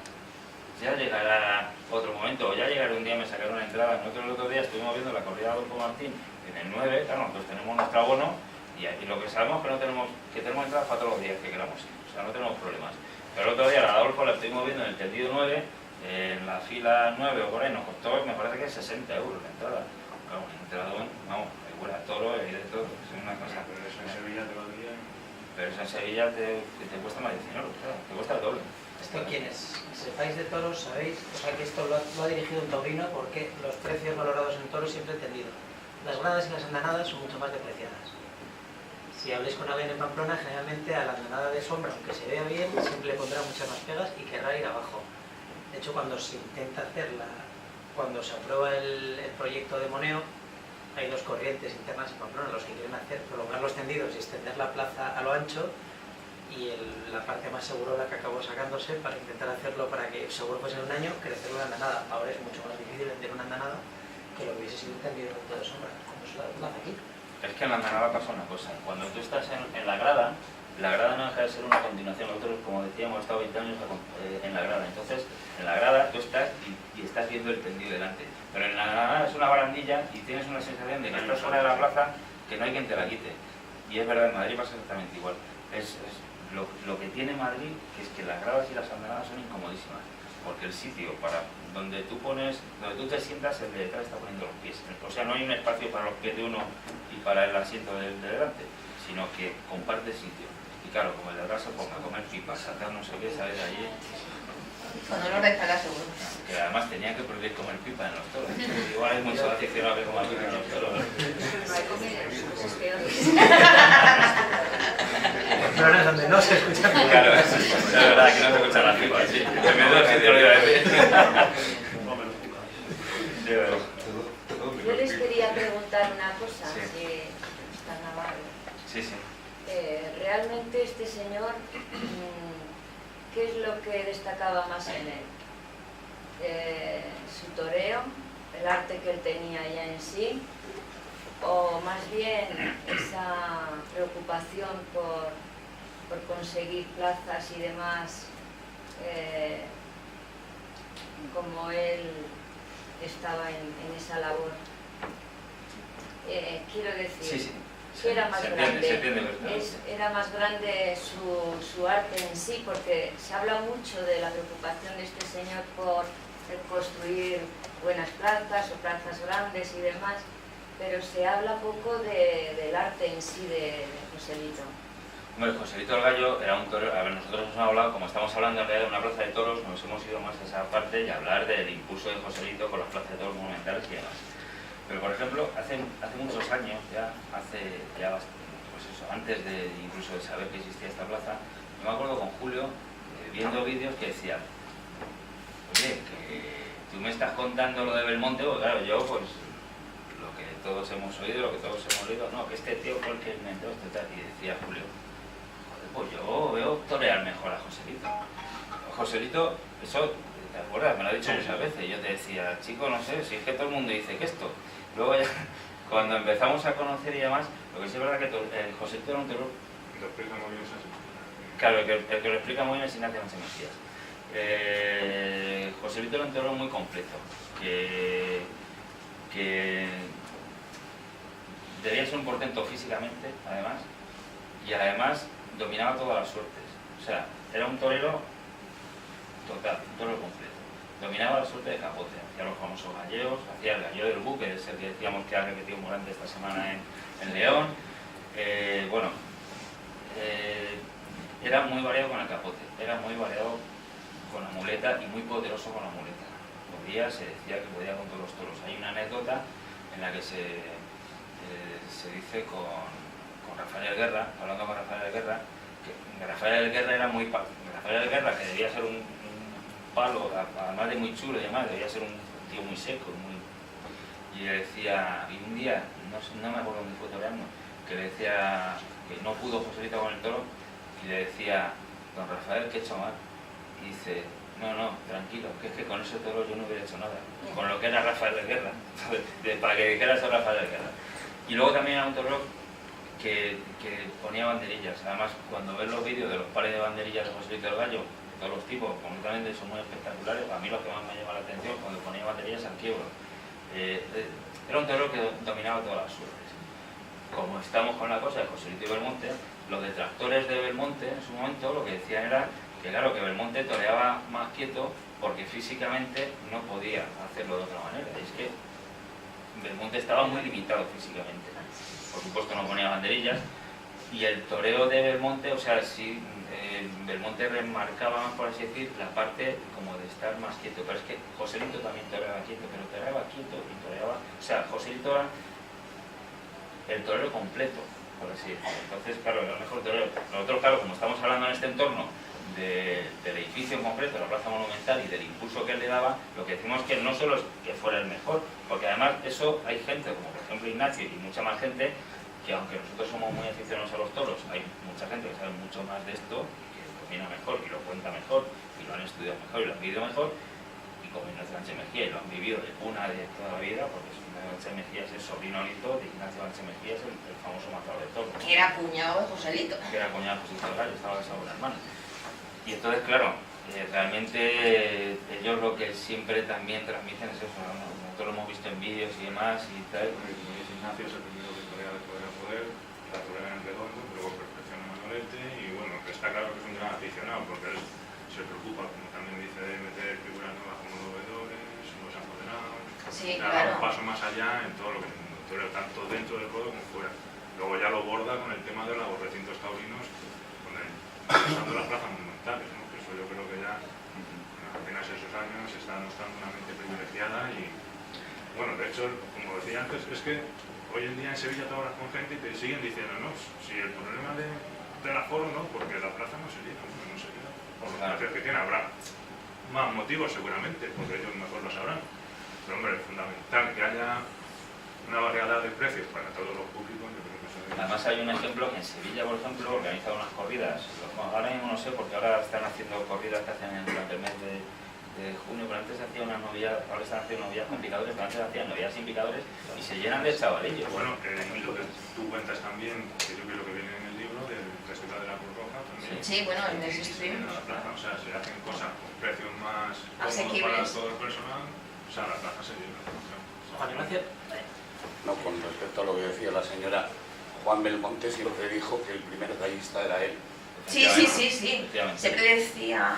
Ya llegará otro momento, o ya llegará un día, me sacaré una entrada. Nosotros el otro día estuvimos viendo la corrida de Adolfo Martín en el 9, claro, nosotros tenemos nuestro abono y lo que sabemos que tenemos entradas para todos los días que queramos ir, o sea, no tenemos problemas. Pero el otro día a Adolfo la estuvimos viendo en el tendido 9, en la fila 9 o por ahí, nos costó, me parece que 60 euros la entrada. Claro, una entrada, vamos, huele a toro y de todo, es una cosa. Pero eso en Sevilla te valdría... Pero eso en Sevilla te cuesta más de 100 euros, claro, te cuesta el doble. Esto quienes sepáis de toros sabéis, o sea que esto lo ha dirigido un taurino porque los precios valorados en toros siempre he entendido. Las gradas y las andanadas son mucho más depreciadas. Si habléis con alguien en Pamplona, generalmente a la andanada de sombra, aunque se vea bien, siempre le pondrá muchas más pegas y querrá ir abajo. De hecho, cuando se intenta cuando se aprueba el proyecto de Moneo, hay dos corrientes internas en Pamplona, los que quieren prolongar los tendidos y extender la plaza a lo ancho, y la parte más segurola que acabó sacándose para intentar hacerlo para que seguro fuese en un año, crecer una andanada. Ahora es mucho más difícil vender una andanada que lo que hubiese sido un tendido de sombra, como es la plaza aquí. Es que en la andanada pasa una cosa, cuando tú estás en la grada no deja de ser una continuación. Nosotros, como decíamos, hemos estado 20 años en la grada, entonces en la grada tú estás y estás viendo el tendido delante. Pero en la andanada es una barandilla y tienes una sensación de que estás fuera de la plaza, que no hay quien te la quite. Y es verdad, en Madrid pasa exactamente igual. Lo que tiene Madrid es que las gradas y las andanadas son incomodísimas, porque el sitio donde tú te sientas, el de detrás está poniendo los pies. O sea, no hay un espacio para los pies de uno y para el asiento de delante, sino que comparte sitio. Y claro, como el de atrás se ponga a comer pipas, sacar no sé qué, sale de allí. Con dolor de espalda seguro. Que además tenía que prohibir comer pipa en los toros. Igual hay muchos aficionados que coman pipa en los toros. Pero no es donde no se escucha. Claro, es verdad que no se escuchan las pipas, sí. En medio del sitio lo iba a decir. Yo les quería preguntar una cosa, Sí. si está Navarro. Sí, sí. Realmente este señor, ¿qué es lo que destacaba más en él? ¿Su toreo, el arte que él tenía ya en sí, o más bien esa preocupación por conseguir plazas y demás, como él estaba en esa labor? Quiero decir, Sí, sí. que era más grande, Se entiende perfectamente. era más grande su arte en sí, porque se habla mucho de la preocupación de este señor por construir buenas plazas o plazas grandes y demás, pero se habla poco del arte en sí de Joselito. Hombre, Joselito el Gallo era un torero. A ver, nosotros nos hemos hablado, como estamos hablando en realidad de una plaza de toros, nos hemos ido más a esa parte y hablar del impulso de Joselito con las plazas de toros monumentales y demás. Pero, por ejemplo, hace muchos años, pues eso, antes de incluso de saber que existía esta plaza, yo me acuerdo con Julio, viendo vídeos que decían, oye, que tú me estás contando lo de Belmonte, porque claro, yo pues lo que todos hemos oído, lo que todos hemos leído, no, que este tío fue el que inventó esto tal, y decía Julio, joder, pues yo veo torear mejor a Joselito. Joselito, eso, ¿te acuerdas? Me lo ha dicho muchas veces, y yo te decía, chico, no sé, si es que todo el mundo dice que esto. Luego ya, cuando empezamos a conocer y demás, lo que sí es verdad que Joselito era un torero. Lo explica muy bien esa. Claro, el que lo explica muy bien es Ignacio Sánchez Mejías. Joselito era un torero muy completo, que debía ser un portento físicamente, además, y además dominaba todas las suertes. O sea, era un torero total, un torero completo. Dominaba la suerte de capote, hacía los famosos galleos, hacía el galleo del buque, que es el que decíamos que ha repetido Morante esta semana en León. Era muy variado con el capote, era muy variado con la muleta y muy poderoso con la muleta. Se decía que podía con todos los toros. Hay una anécdota en la que se dice con Rafael Guerra, hablando con Rafael Guerra, que Rafael Guerra era muy... Rafael Guerra, que debía ser un palo, además de muy chulo y demás, debía ser un tío muy seco, y le decía, y un día, no me acuerdo dónde fue toreando, que le decía que no pudo Joselito con el toro, y le decía, don Rafael, ¿qué he hecho mal? Y dice, no, tranquilo, que es que con ese toro yo no hubiera hecho nada, con lo que era Rafael de Guerra, para que dijera eso Rafael de Guerra. Y luego también era un toro que ponía banderillas. Además, cuando ves los vídeos de los pares de banderillas de Joselito del Gallo, de todos los tipos, concretamente son muy espectaculares. A mí lo que más me llama la atención cuando ponía banderillas al quiebro. Era un toro que dominaba todas las suertes. Como estamos con la cosa de Joselito y Belmonte, los detractores de Belmonte en su momento lo que decían era que claro, que Belmonte toreaba más quieto porque físicamente no podía hacerlo de otra manera. Y es que Belmonte estaba muy limitado físicamente. Por supuesto no ponía banderillas, y el toreo de Belmonte, o sea, sí, Belmonte remarcaba más, por así decir, la parte como de estar más quieto, pero es que Joselito también toreaba quieto, pero toreaba quieto y toreaba, o sea, Joselito era el torero completo, por así decirlo. Entonces, claro, era el mejor torero. Nosotros, claro, como estamos hablando en este entorno del edificio en concreto, la Plaza Monumental, y del impulso que él le daba, lo que decimos es que no solo es que fuera el mejor, porque además eso hay gente, como por ejemplo Ignacio y mucha más gente, que aunque nosotros somos muy aficionados a los toros, hay mucha gente que sabe mucho más de esto, que domina mejor, y lo cuenta mejor, y lo han estudiado mejor, y lo han vivido mejor, y como Ignacio Sánchez Mejías, y lo han vivido de cuna de toda la vida, porque Ignacio Sánchez Mejías es sobrino nieto de Ignacio Sánchez Mejías, el famoso matador de toros. Que era cuñado de Joselito. Que era cuñado de Joselito del Gallo, estaba casado con la hermana. Y entonces, claro, realmente ellos lo que siempre también transmiten es eso, ¿no? Nosotros lo hemos visto en vídeos y demás y tal. Ignacio es el primero que torea de poder a poder, la torea en redondo, luego perfecciona Manolete, y bueno, está claro que es un gran aficionado porque él se preocupa, como también dice, de meter figuras nuevas como los veedores, los apoderados, sí, claro. Un paso más allá en todo lo que es el mundo, toreo, tanto dentro del juego como fuera. Luego ya lo borda con el tema de los recintos taurinos, usando las plazas monumentales, ¿no? Que eso yo creo que ya apenas esos años se está mostrando una mente privilegiada. Y bueno, de hecho, como decía antes, es que hoy en día en Sevilla te hablas con gente y te siguen diciendo, no, si el problema del aforo no, porque la plaza no se llena, bueno, no se llena por los precios que tiene. Habrá más motivos seguramente, porque ellos mejor lo sabrán, pero hombre, es fundamental que haya una variedad de precios para todos los públicos. Yo creo que eso es... Además hay un ejemplo que en Sevilla, por ejemplo, organizan unas corridas, ahora mismo no sé porque ahora están haciendo corridas que hacen durante el mes de junio, pero antes hacían unas novilladas, ahora están haciendo novilladas con picadores, pero antes hacían novilladas sin picadores y se llenan de chavalillos. Bueno, lo que tú cuentas también, que yo creo que viene en el libro, del Festival de la Cruz Roja también. Sí, bueno, en ese stream. O sea, se hacen cosas con precios más asequibles para todo el personal, o sea, la plaza se llena. Juan Ignacio. No, con respecto a lo que decía la señora, Juan Belmonte siempre dijo que el primer gallista era él. Sí. Siempre decía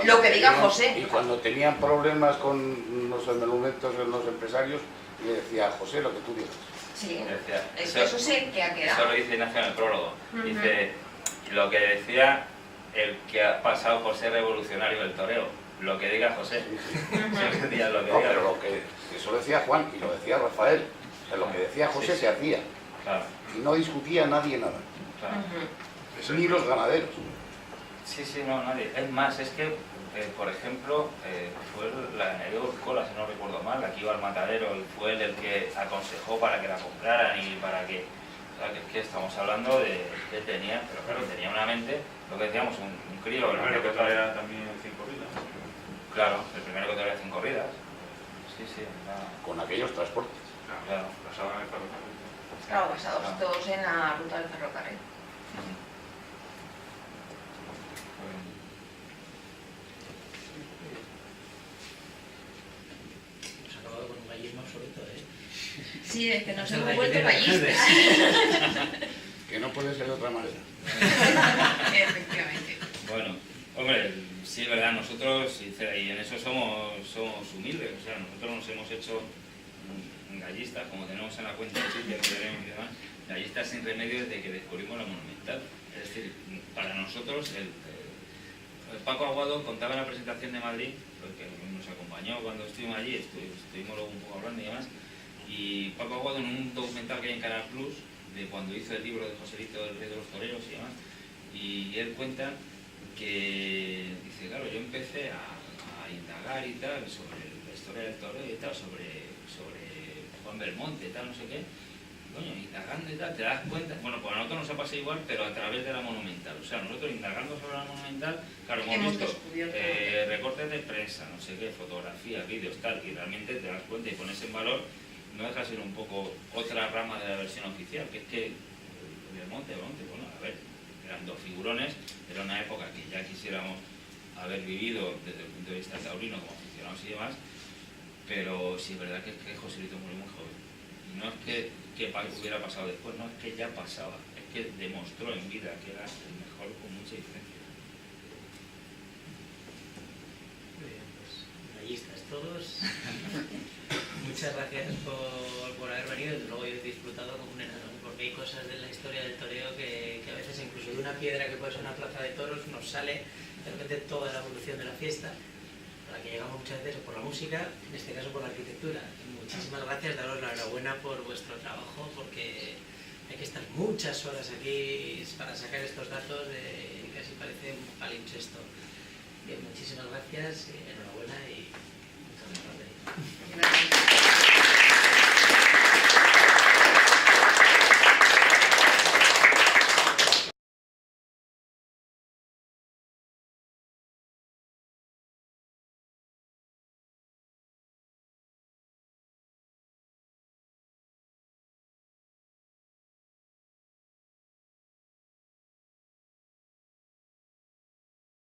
lo que diga José. Y cuando tenían problemas con los monumentos de los empresarios, le decía a José lo que tú digas. Sí, Decía, eso sí que ha eso quedado. lo dice Ignacio en el prólogo. Dice, lo que decía el que ha pasado por ser revolucionario del toreo, lo que diga José. Siempre decía lo que No, diga. pero eso lo decía Juan y lo decía Rafael. O sea, lo que decía José Sí. se hacía. Claro, Y no discutía nadie nada. claro. Ni los ganaderos. Sí, sí, no, nadie. Es más, es que, por ejemplo, fue la ganadería Urcola, si no recuerdo mal, la que iba al matadero, y fue él el que aconsejó para que la compraran y para que... O sea, que es que estamos hablando de que tenía, pero claro, tenía una mente, lo que decíamos, un crío. El primero que traía también 5 vidas. Claro, el primero que traía 5 corridas. Sí, sí, Con aquellos transportes. claro. Pasaba en el ferrocarril. Claro, basados todos en la ruta del ferrocarril. Hemos acabado con un gallismo absoluto, ¿eh? Sí, es que nos Son hemos vuelto gallineras. gallistas. Que no puede ser de otra manera. Efectivamente. Bueno, hombre, sí es verdad, nosotros, sincera, y en eso somos humildes, o sea, nosotros nos hemos hecho gallistas, como tenemos en la cuenta de Twitter que tenemos y demás, gallistas sin remedio desde que descubrimos la Monumental. Es decir, para nosotros, el Paco Aguado contaba en la presentación de Madrid, porque nos acompañó cuando estuvimos allí, estuvimos luego un poco hablando y demás, y Paco Aguado en un documental que hay en Canal Plus, de cuando hizo el libro de Joselito, El Rey de los Toreros y demás, y él cuenta que, dice, claro, yo empecé a indagar y tal sobre la historia del toreo y tal, sobre Juan Belmonte y tal, no sé qué, coño, indagando y tal, te das cuenta, bueno, pues a nosotros nos ha pasado igual, pero a través de la Monumental, o sea, nosotros indagando sobre la Monumental, claro, hemos visto descubierto recortes de prensa, no sé qué, fotografías, vídeos, tal, y realmente te das cuenta y pones en valor, no deja de ser un poco otra rama de la versión oficial, que es que Belmonte, bueno, a ver, eran dos figurones, era una época que ya quisiéramos haber vivido desde el punto de vista taurino como aficionados y demás, pero sí es verdad que Joselito murió muy joven. Y no es que hubiera pasado después, no, es que ya pasaba, es que demostró en vida que era el mejor con mucha diferencia. Muy bien, pues gallistas todos. Muchas gracias por haber venido. Desde luego yo he disfrutado como un enano, porque hay cosas de la historia del toreo que a veces incluso de una piedra que puede ser una plaza de toros nos sale de repente toda la evolución de la fiesta, a la que llegamos muchas veces por la música, en este caso por la arquitectura. Muchísimas gracias, daros la enhorabuena por vuestro trabajo, porque hay que estar muchas horas aquí para sacar estos datos de casi parece un palimpsesto. Bien, muchísimas gracias, enhorabuena y muchas gracias. Gracias.